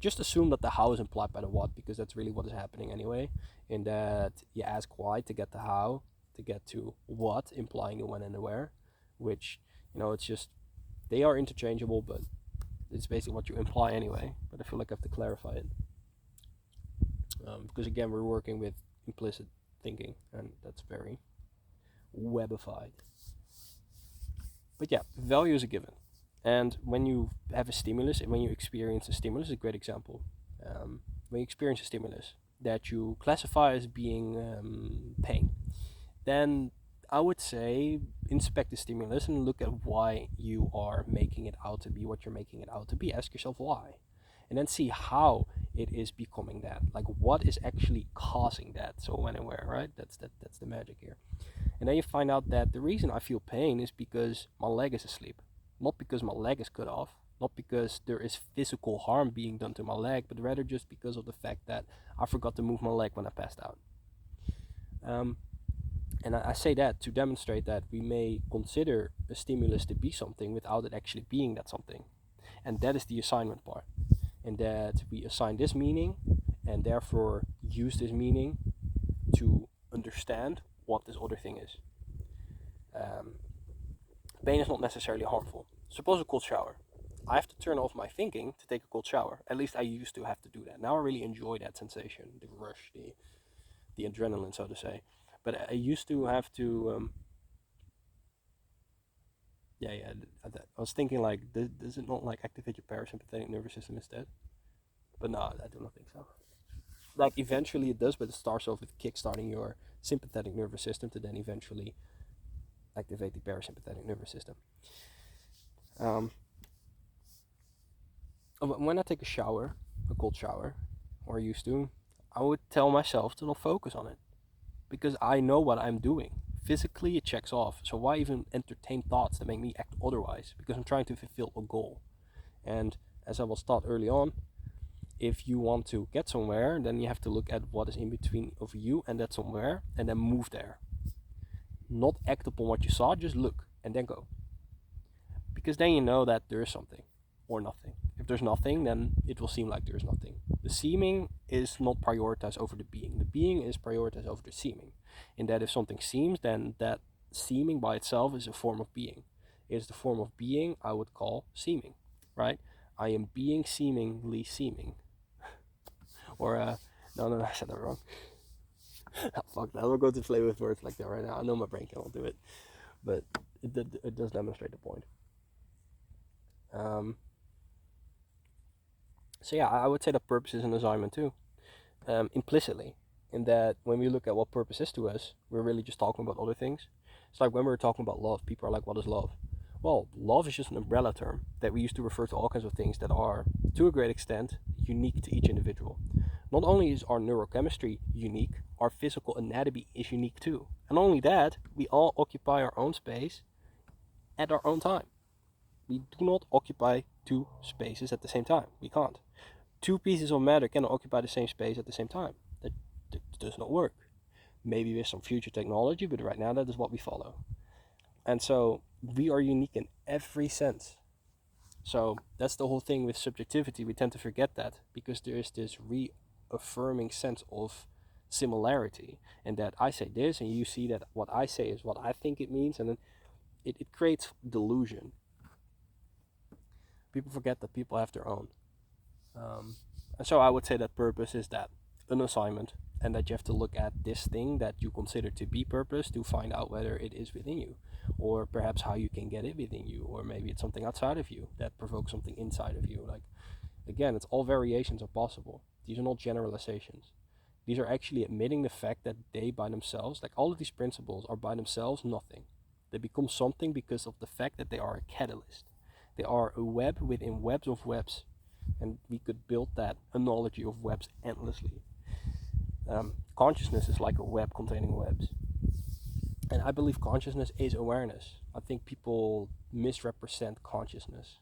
Speaker 1: just assume that the how is implied by the what, because that's really what is happening anyway. In that you ask why to get the how, to get to what, implying the when and the where, which it's just they are interchangeable, but it's basically what you imply anyway. But I feel like I have to clarify it. Because again, we're working with implicit thinking, and that's very webified. But yeah, value is a given, and when you have a stimulus, and when you experience a stimulus, a great example. When you experience a stimulus that you classify as being pain, then I would say inspect the stimulus and look at why you are making it out to be what you're making it out to be. Ask yourself why, and then see how it is becoming that. Like what is actually causing that? So when and where, right? That's the magic here. And then you find out that the reason I feel pain is because my leg is asleep, not because my leg is cut off, not because there is physical harm being done to my leg, but rather just because of the fact that I forgot to move my leg when I passed out. And I say that to demonstrate that we may consider a stimulus to be something without it actually being that something. And that is the assignment part. And that we assign this meaning and therefore use this meaning to understand what this other thing is. Pain is not necessarily harmful. Suppose a cold shower. I have to turn off my thinking to take a cold shower. At least I used to have to do that. Now I really enjoy that sensation, the rush, the adrenaline, so to say. But I used to have to. I was thinking like, does it not like activate your parasympathetic nervous system instead? But no, I do not think so. Like eventually it does, but it starts off with kickstarting your sympathetic nervous system to then eventually activate the parasympathetic nervous system. When I take a shower, a cold shower, or used to, I would tell myself to not focus on it, because I know what I'm doing. Physically, it checks off. So why even entertain thoughts that make me act otherwise? Because I'm trying to fulfill a goal. And as I was taught early on, if you want to get somewhere, then you have to look at what is in between of you and that somewhere, and then move there. Not act upon what you saw, just look and then go. Because then you know that there is something or nothing. If there's nothing, then it will seem like there's nothing. The seeming is not prioritized over the being. The being is prioritized over the seeming. In that if something seems, then that seeming by itself is a form of being. It is the form of being I would call seeming, right? I am being seemingly seeming. Or, no, I said that wrong. Fuck that, I don't go to play with words like that right now. I know my brain cannot do it. But it does demonstrate the point. So yeah, I would say that purpose is an assignment too, implicitly, in that when we look at what purpose is to us, we're really just talking about other things. It's like when we were talking about love, people are like, what is love? Well, love is just an umbrella term that we use to refer to all kinds of things that are, to a great extent, unique to each individual. Not only is our neurochemistry unique, our physical anatomy is unique too. And not only that, we all occupy our own space at our own time. We do not occupy two spaces at the same time. We can't. Two pieces of matter cannot occupy the same space at the same time. That does not work. Maybe with some future technology, but right now that is what we follow. And so we are unique in every sense. So that's the whole thing with subjectivity. We tend to forget that because there is this reaffirming sense of similarity, and that I say this and you see that what I say is what I think it means, and then it creates delusion. People forget that people have their own. And so I would say that purpose is that. an assignment, and that you have to look at this thing that you consider to be purpose to find out whether it is within you, or perhaps how you can get it within you, or maybe it's something outside of you that provokes something inside of you. Like, again, it's all variations are possible. These are not generalizations. These are actually admitting the fact that they by themselves, like all of these principles, are by themselves nothing. They become something because of the fact that they are a catalyst. They are a web within webs of webs. And we could build that analogy of webs endlessly. Consciousness is like a web containing webs. And I believe consciousness is awareness. I think people misrepresent consciousness.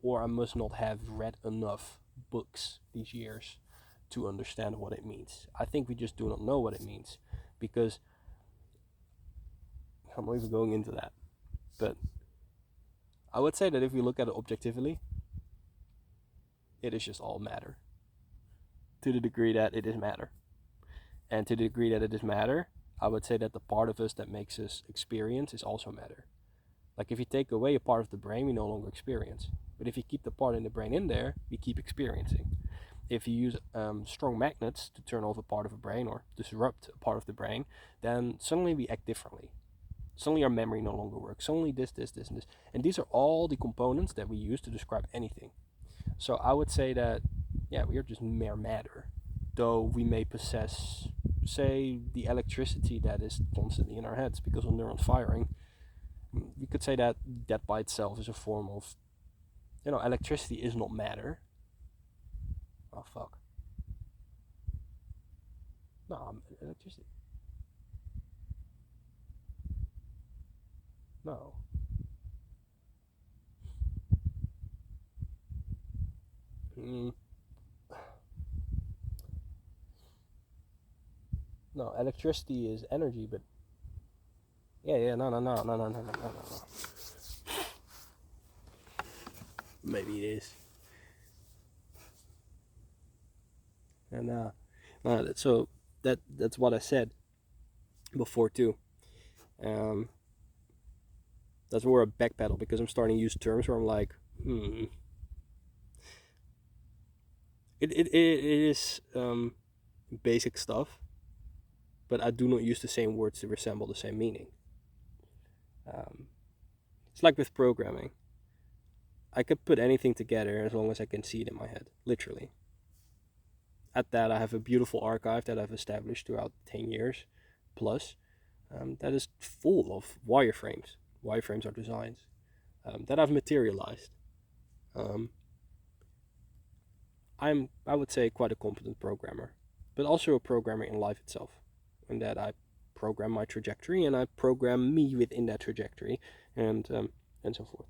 Speaker 1: Or I must not have read enough books these years to understand what it means. I think we just do not know what it means. Because I'm not even going into that. But I would say that if we look at it objectively, it is just all matter. To the degree that it is matter. And to the degree that it is matter, I would say that the part of us that makes us experience is also matter. Like if you take away a part of the brain, we no longer experience. But if you keep the part in the brain in there, we keep experiencing. If you use strong magnets to turn off a part of a brain or disrupt a part of the brain, then suddenly we act differently. Suddenly our memory no longer works. Suddenly this, and this. And these are all the components that we use to describe anything. So I would say that, yeah, we are just mere matter. Though we may possess, say, the electricity that is constantly in our heads because of neurons firing. You could say that that by itself is a form of, electricity is not matter. Oh, fuck. No, electricity. No. No, electricity is energy, but no. Maybe it is. And so that's what I said before too. That's where I backpedal because I'm starting to use terms where I'm like, It is basic stuff, but I do not use the same words to resemble the same meaning. It's like with programming. I could put anything together as long as I can see it in my head, literally. At that, I have a beautiful archive that I've established throughout 10 years plus that is full of wireframes. Wireframes are designs that I've materialized. I would say, quite a competent programmer, but also a programmer in life itself, in that I program my trajectory and I program me within that trajectory, and so forth.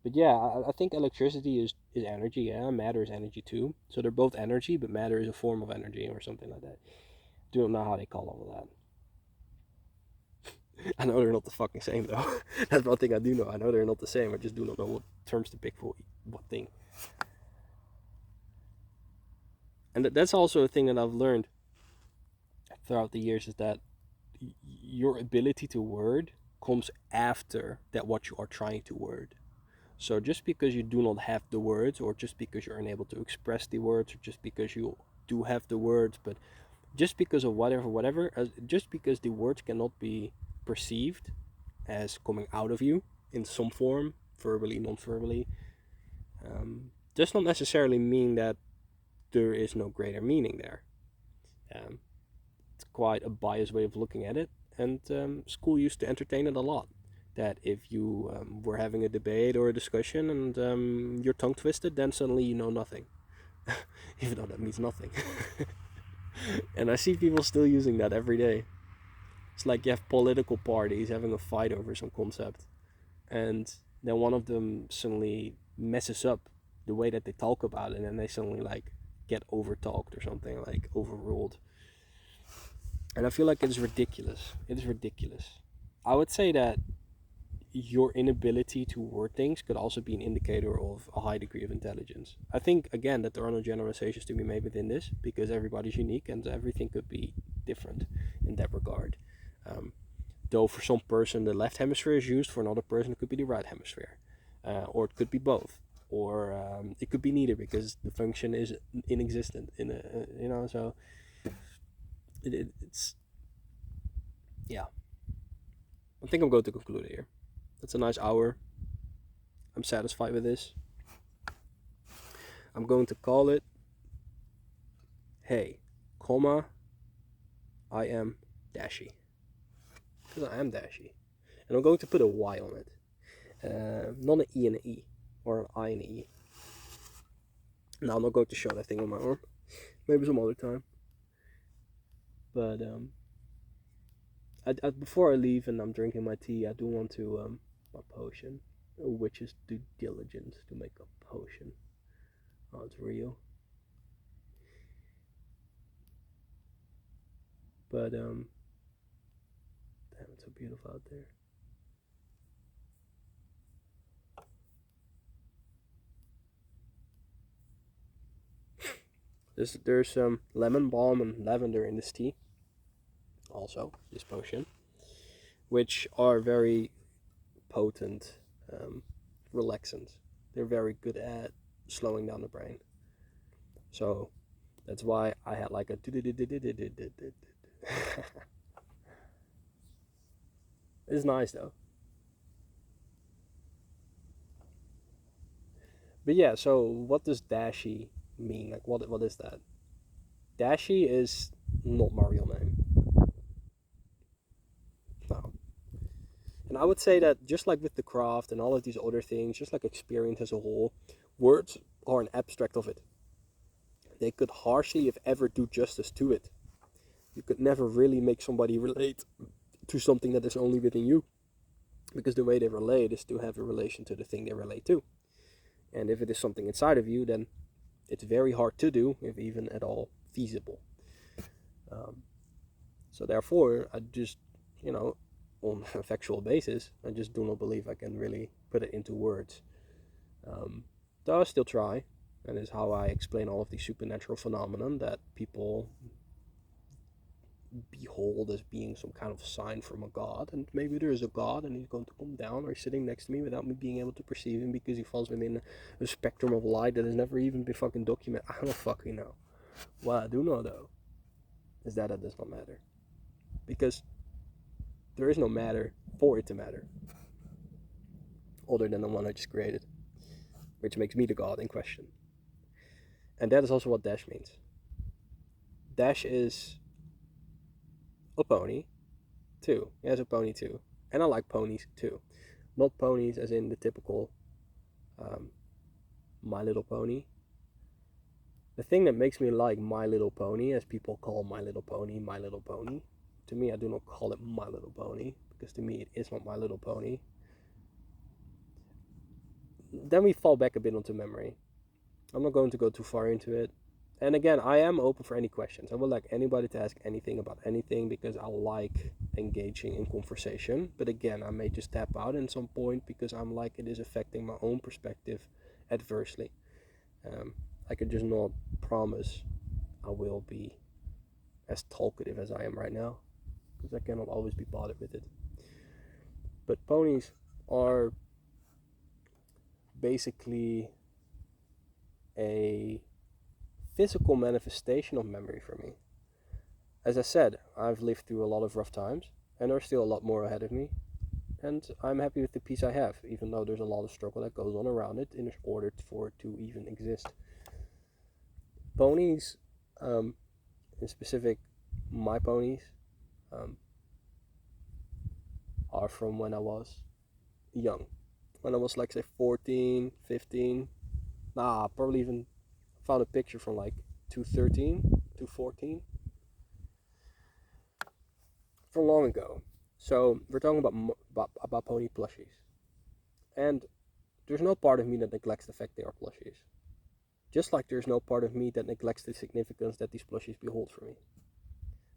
Speaker 1: But yeah, I think electricity is energy. Yeah, matter is energy too. So they're both energy, but matter is a form of energy or something like that. Do not know how they call all of that. I know they're not the fucking same though. That's one thing I do know. I know they're not the same. I just do not know what terms to pick for what thing. And that's also a thing that I've learned throughout the years, is that your ability to word comes after that what you are trying to word. So just because you do not have the words, or just because you're unable to express the words, or just because you do have the words, but just because of whatever, just because the words cannot be perceived as coming out of you in some form, verbally, non-verbally, does not necessarily mean that there is no greater meaning there. It's quite a biased way of looking at it, and school used to entertain it a lot. That if you were having a debate or a discussion and your tongue twisted, then suddenly you know nothing. Even though that means nothing. And I see people still using that every day. It's like you have political parties having a fight over some concept, and then one of them suddenly messes up the way that they talk about it, and they suddenly like get over-talked or something, like overruled. And I feel like it's ridiculous. It is ridiculous. I would say that your inability to word things could also be an indicator of a high degree of intelligence. I think, again, that there are no generalizations to be made within this, because everybody's unique and everything could be different in that regard. Though for some person the left hemisphere is used, for another person it could be the right hemisphere, or it could be both. or it could be neither because the function is inexistent in a so it's yeah. I think I'm going to conclude it here. That's a nice hour. I'm satisfied with this. I'm going to call it, hey, comma, I am Dashie. Because I am Dashie. And I'm going to put a Y on it. Not an E and an E. Or an I and an E. Now I'm not going to show that thing on my arm. Maybe some other time. But before I leave and I'm drinking my tea, I do want to my potion, which is due diligence to make a potion. Oh, it's real. But damn, it's so beautiful out there. There's some lemon balm and lavender in this tea. Also, this potion, which are very potent relaxants. They're very good at slowing down the brain. So that's why I had like a it's nice though. But yeah, so what does Dashie mean? Like what is that? Dashie is not my real name. No. And I would say that just like with the craft and all of these other things, just like experience as a whole, words are an abstract of it. They could hardly, if ever, do justice to it. You could never really make somebody relate to something that is only within you. Because the way they relate is to have a relation to the thing they relate to. And if it is something inside of you, then it's very hard to do, if even at all feasible. So therefore, I just, on a factual basis, I just do not believe I can really put it into words. Though I still try, and is how I explain all of these supernatural phenomena that people behold as being some kind of sign from a god, and maybe there is a god and he's going to come down or sitting next to me without me being able to perceive him because he falls within a spectrum of light that has never even been fucking documented. I don't fucking know. What I do know though is that it does not matter, because there is no matter for it to matter other than the one I just created, which makes me the god in question. And that is also what Dash means. Dash is a pony too. He has a pony too. And I like ponies too. Not ponies as in the typical My Little Pony. The thing that makes me like My Little Pony, as people call My Little Pony, My Little Pony, to me I do not call it My Little Pony, because to me it is not My Little Pony. Then we fall back a bit onto memory. I'm not going to go too far into it. And again, I am open for any questions. I would like anybody to ask anything about anything because I like engaging in conversation. But again, I may just tap out at some point because I'm like it is affecting my own perspective adversely. I could just not promise I will be as talkative as I am right now because I cannot always be bothered with it. But ponies are basically a physical manifestation of memory for me. As I said, I've lived through a lot of rough times, and there's still a lot more ahead of me. And I'm happy with the peace I have, even though there's a lot of struggle that goes on around it in order for it to even exist. Ponies, in specific, my ponies, are from when I was young. When I was like, say, 14, 15. Probably even found a picture from like 213, 214. From long ago. So we're talking about pony plushies. And there's no part of me that neglects the fact they are plushies. Just like there's no part of me that neglects the significance that these plushies behold for me.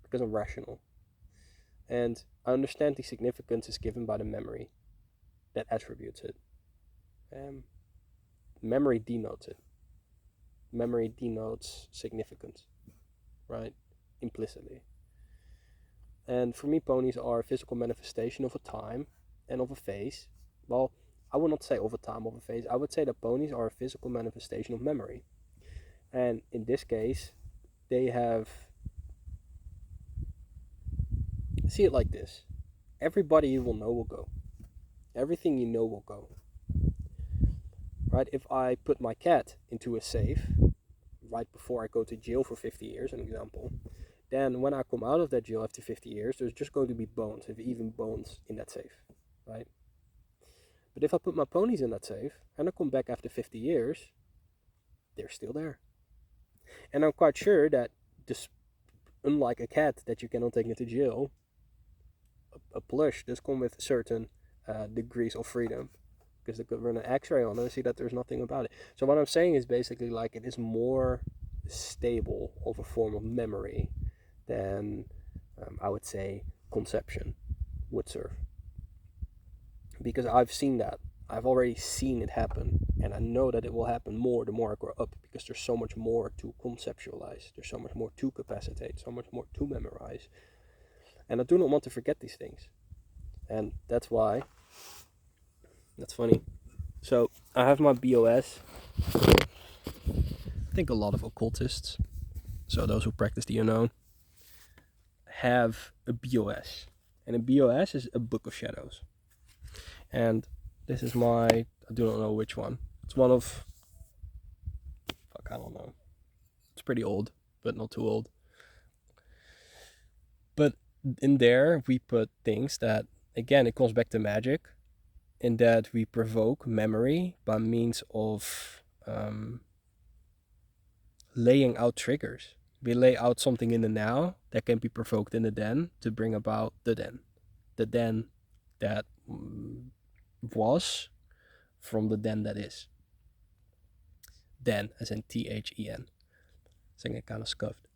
Speaker 1: Because I'm rational. And I understand the significance is given by the memory that attributes it. Memory denotes it. Memory denotes significance, right? Implicitly. And for me, ponies are a physical manifestation of a time and of a phase. Well, I would not say of a time, of a phase. I would say that ponies are a physical manifestation of memory. And in this case, they have... See it like this. Everybody you will know will go. Everything you know will go. Right? If I put my cat into a safe right before I go to jail for 50 years, an example, then when I come out of that jail after 50 years, there's just going to be bones, if even bones, in that safe, right? But if I put my ponies in that safe and I come back after 50 years, they're still there. And I'm quite sure that, just unlike a cat that you cannot take into jail, a plush does come with certain degrees of freedom, because they could run an x-ray on it and see that there's nothing about it. So what I'm saying is basically like it is more stable of a form of memory than I would say conception would serve. Because I've seen that. I've already seen it happen, and I know that it will happen more the more I grow up, because there's so much more to conceptualize, there's so much more to capacitate, so much more to memorize. And I do not want to forget these things. And that's why, that's funny. So I have my BOS. I think a lot of occultists, so those who practice the unknown, have a BOS. And a BOS is a book of shadows. And this is my, I do not know which one. It's one of, I don't know. It's pretty old, but not too old. But in there, we put things that, again, it comes back to magic, in that we provoke memory by means of laying out triggers. We lay out something in the now that can be provoked in the then to bring about the then. The then that was from the then that is. Then, as in THEN. Saying it kind of scuffed.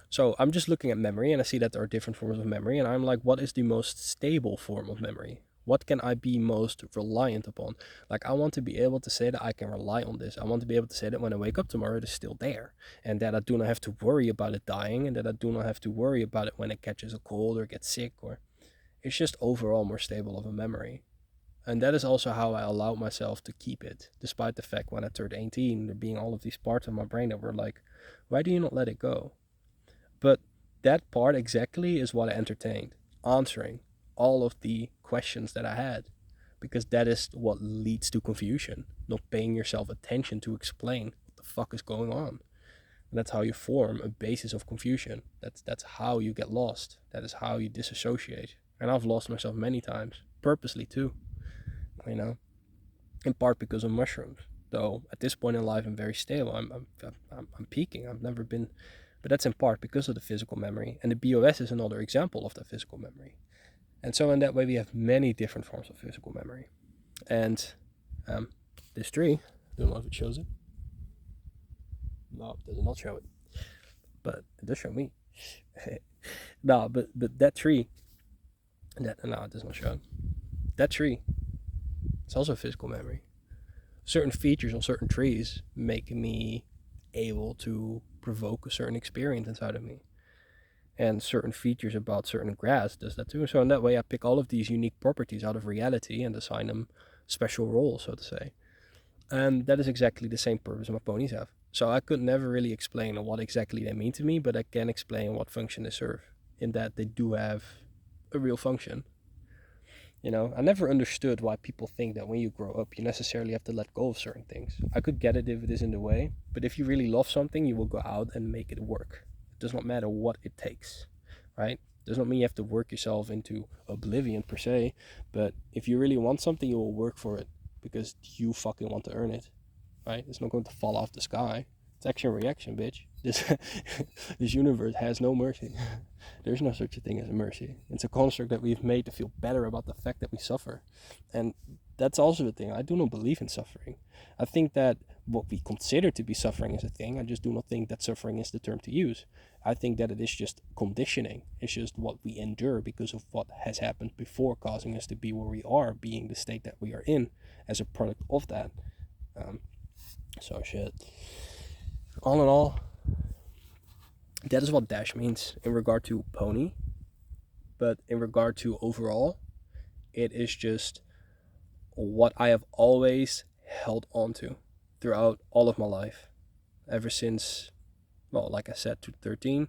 Speaker 1: So I'm just looking at memory, and I see that there are different forms of memory, and I'm like, what is the most stable form of memory? What can I be most reliant upon? Like, I want to be able to say that I can rely on this. I want to be able to say that when I wake up tomorrow, it is still there, and that I do not have to worry about it dying, and that I do not have to worry about it when it catches a cold or gets sick, or it's just overall more stable of a memory. And that is also how I allowed myself to keep it, despite the fact when I turned 18, there being all of these parts of my brain that were like, why do you not let it go? But that part exactly is what I entertained, answering all of the questions that I had, because that is what leads to confusion, not paying yourself attention to explain what the fuck is going on. And that's how you form a basis of confusion. That's how you get lost. That is how you disassociate. And I've lost myself many times, purposely too. You know, in part because of mushrooms. Though at this point in life, I'm very stable. I'm peaking. I've never been, but that's in part because of the physical memory. And the BOS is another example of that physical memory. And so in that way, we have many different forms of physical memory. And this tree, I don't know if it shows it. No, it does not show it. But it does show me. No, but that tree, no, it does not show it. That tree, it's also a physical memory. Certain features on certain trees make me able to provoke a certain experience inside of me. And certain features about certain grass does that too. So in that way, I pick all of these unique properties out of reality and assign them special roles, so to say. And that is exactly the same purpose my ponies have. So I could never really explain what exactly they mean to me, but I can explain what function they serve, in that they do have a real function. You know, I never understood why people think that when you grow up, you necessarily have to let go of certain things. I could get it if it is in the way, but if you really love something, you will go out and make it work. It does not matter what it takes, right? It does not mean you have to work yourself into oblivion per se, but if you really want something, you will work for it because you fucking want to earn it, right? It's not going to fall off the sky. It's action reaction, bitch. This universe has no mercy. There's no such a thing as a mercy. It's a construct that we've made to feel better about the fact that we suffer. And that's also the thing. I do not believe in suffering. I think that what we consider to be suffering is a thing. I just do not think that suffering is the term to use. I think that it is just conditioning. It's just what we endure because of what has happened before, causing us to be where we are, being the state that we are in as a product of that. So shit. All in all, that is what dash means in regard to pony. But in regard to overall, it is just what I have always held on to throughout all of my life, ever since, well, like I said, 2013.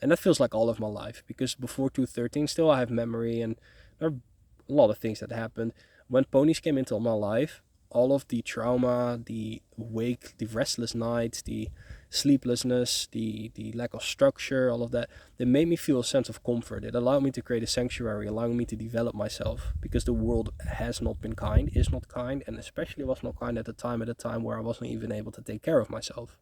Speaker 1: And that feels like all of my life, because before 2013 still I have memory, and there are a lot of things that happened. When ponies came into my life, all of the trauma, the restless nights, the sleeplessness, the lack of structure, all of that, they made me feel a sense of comfort. It allowed me to create a sanctuary, allowing me to develop myself, because the world has not been kind, is not kind, and especially was not kind at a time where I wasn't even able to take care of myself.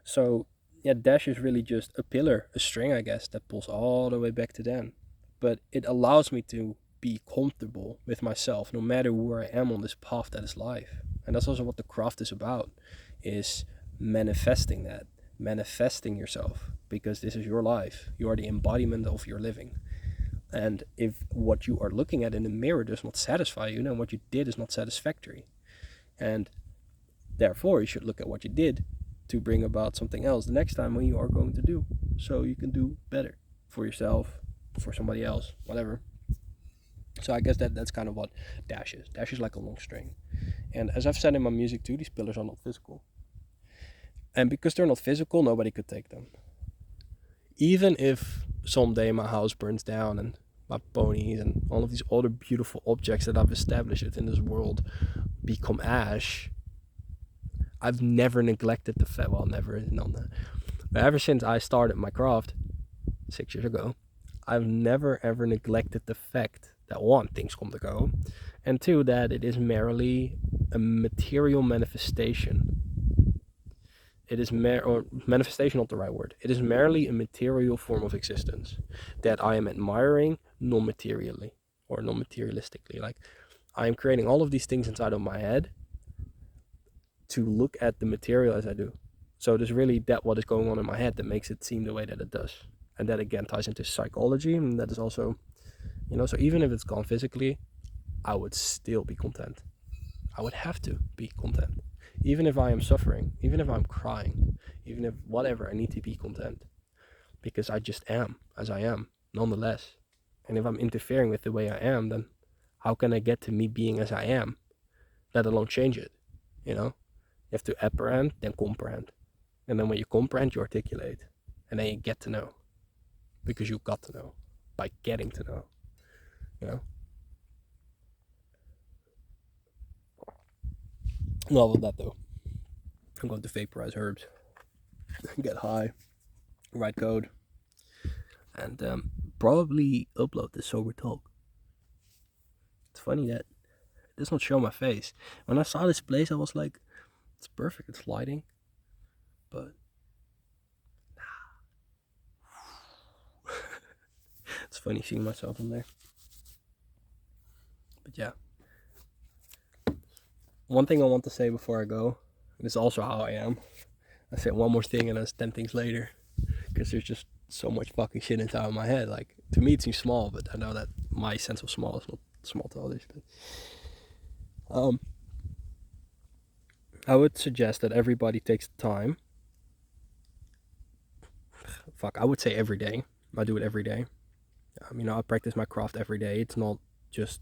Speaker 1: So yeah, Dash is really just a pillar, a string, I guess, that pulls all the way back to then. But it allows me to be comfortable with myself, no matter where I am on this path that is life. And that's also what the craft is about, is manifesting that, manifesting yourself, because this is your life. You are the embodiment of your living. And if what you are looking at in the mirror does not satisfy you, then what you did is not satisfactory. And therefore, you should look at what you did to bring about something else the next time when you are going to do, so you can do better for yourself, for somebody else, whatever. So I guess that's kind of what Dash is. Dash is like a long string. And as I've said in my music too, these pillars are not physical. And because they're not physical, nobody could take them. Even if someday my house burns down and my ponies and all of these other beautiful objects that I've established in this world become ash, I've never neglected the fact, well, never, but ever since I started my craft 6 years ago, I've never ever neglected the fact that, one, things come to go, and two, that it is merely a material manifestation. It is or manifestation, not the right word. It is merely a material form of existence that I am admiring non-materially or non-materialistically. Like, I am creating all of these things inside of my head to look at the material as I do. So it is really that what is going on in my head that makes it seem the way that it does. And that again ties into psychology, and that is also, so even if it's gone physically, I would still be content. I would have to be content. Even if I am suffering, even if I'm crying, even if whatever, I need to be content. Because I just am as I am, nonetheless. And if I'm interfering with the way I am, then how can I get to me being as I am, let alone change it, You have to apprehend, then comprehend. And then when you comprehend, you articulate. And then you get to know. Because you got to know. By getting to know. Enough of that though. I'm going to vaporize herbs. Get high. Write code. And probably upload this sober talk. It's funny that it does not show my face. When I saw this place, I was like, it's perfect, it's lighting. But it's funny seeing myself in there. But yeah. One thing I want to say before I go, and this is also how I am. I say one more thing and then 10 things later. Because there's just so much fucking shit inside of my head. Like, to me it seems small, but I know that my sense of small is not small to others. But I would suggest that everybody takes the time. I would say every day. I do it every day. I practice my craft every day. It's not just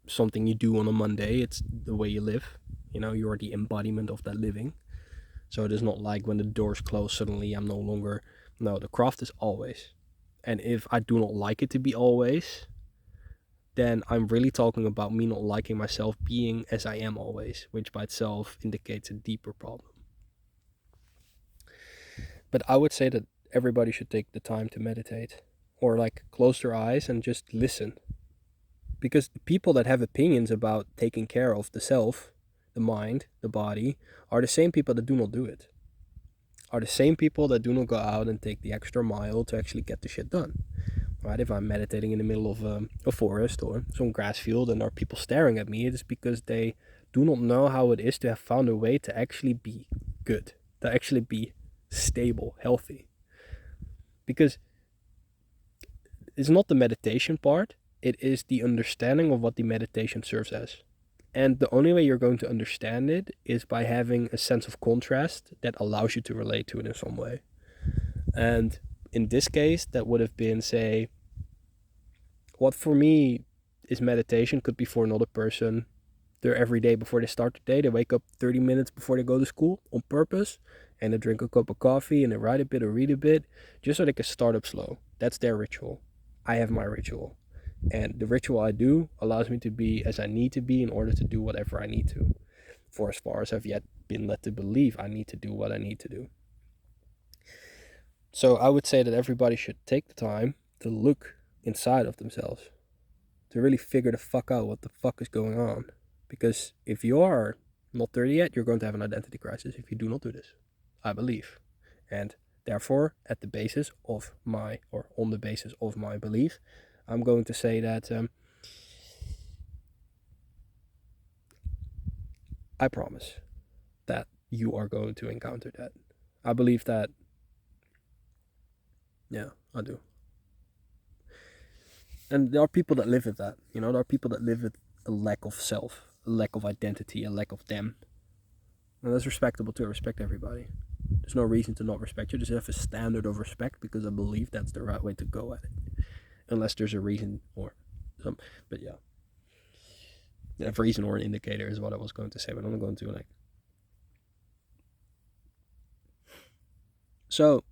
Speaker 1: something you do on a Monday. It's the way you live. You are the embodiment of that living. So it is not like when the doors close, suddenly I'm no longer. No, the craft is always. And if I do not like it to be always, then I'm really talking about me not liking myself being as I am always, which by itself indicates a deeper problem. But I would say that everybody should take the time to meditate, or like close their eyes and just listen. Because the people that have opinions about taking care of the self, the mind, the body, are the same people that do not do it. Are the same people that do not go out and take the extra mile to actually get the shit done. Right? If I'm meditating in the middle of a forest or some grass field and there are people staring at me, it is because they do not know how it is to have found a way to actually be good, to actually be stable, healthy. Because it's not the meditation part, it is the understanding of what the meditation serves as. And the only way you're going to understand it is by having a sense of contrast that allows you to relate to it in some way. And in this case, that would have been, say, what for me is meditation, could be for another person. They're every day before they start the day, they wake up 30 minutes before they go to school on purpose, and they drink a cup of coffee and they write a bit or read a bit, just so they can start up slow. That's their ritual. I have my ritual. And the ritual I do allows me to be as I need to be in order to do whatever I need to. For as far as I've yet been led to believe, I need to do what I need to do. So I would say that everybody should take the time to look inside of themselves, to really figure the fuck out what the fuck is going on. Because if you are not 30 yet, you're going to have an identity crisis if you do not do this, I believe. And therefore, on the basis of my belief, I'm going to say that I promise that you are going to encounter that. I believe that. Yeah, I do. And there are people that live with that. There are people that live with a lack of self, a lack of identity, a lack of them. And that's respectable too. I respect everybody. There's no reason to not respect you. Just have a standard of respect, because I believe that's the right way to go at it. Unless there's a reason or some. But yeah. A reason or an indicator is what I was going to say, but I'm not going to So,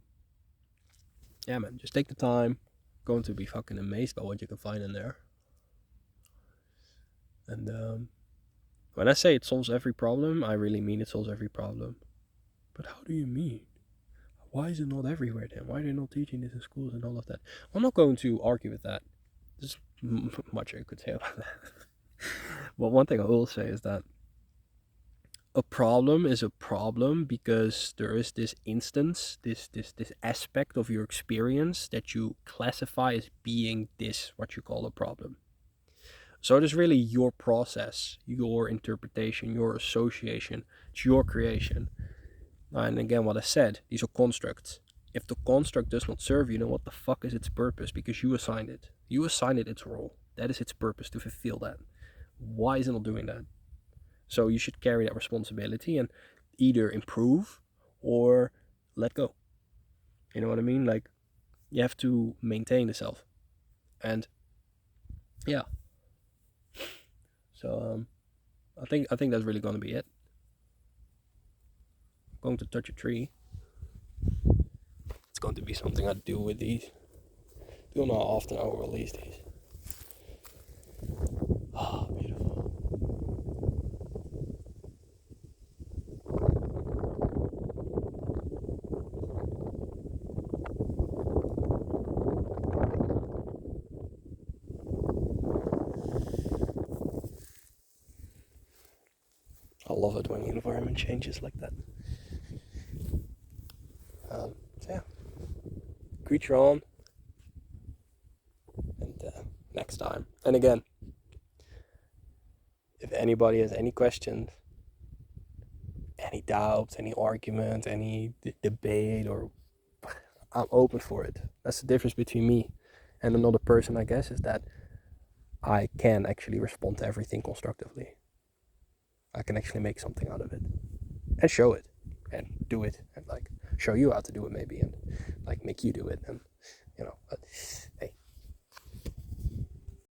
Speaker 1: yeah, man, just take the time. Going to be fucking amazed by what you can find in there. And when I say it solves every problem, I really mean it solves every problem. But how do you mean? Why is it not everywhere then? Why are they not teaching this in schools and all of that? I'm not going to argue with that. There's much I could say about that. But one thing I will say is that a problem is a problem because there is this instance, this aspect of your experience that you classify as being this, what you call a problem. So it is really your process, your interpretation, your association, it's your creation. And again, what I said, these are constructs. If the construct does not serve you, then what the fuck is its purpose? Because you assigned it. You assigned it its role. That is its purpose, to fulfill that. Why is it not doing that? So you should carry that responsibility and either improve or let go. You know what I mean? Like, you have to maintain the self. And yeah. So I think that's really going to be it. I'm going to touch a tree. It's going to be something I do with these. Don't know how often I will release these. Ah, oh, beautiful. I love it when the environment changes like that. So yeah, creature on, and next time. And again, if anybody has any questions, any doubts, any argument, any debate, or I'm open for it. That's the difference between me and another person, I guess, is that I can actually respond to everything constructively. I can actually make something out of it and show it and do it and like show you how to do it maybe and like make you do it and but hey,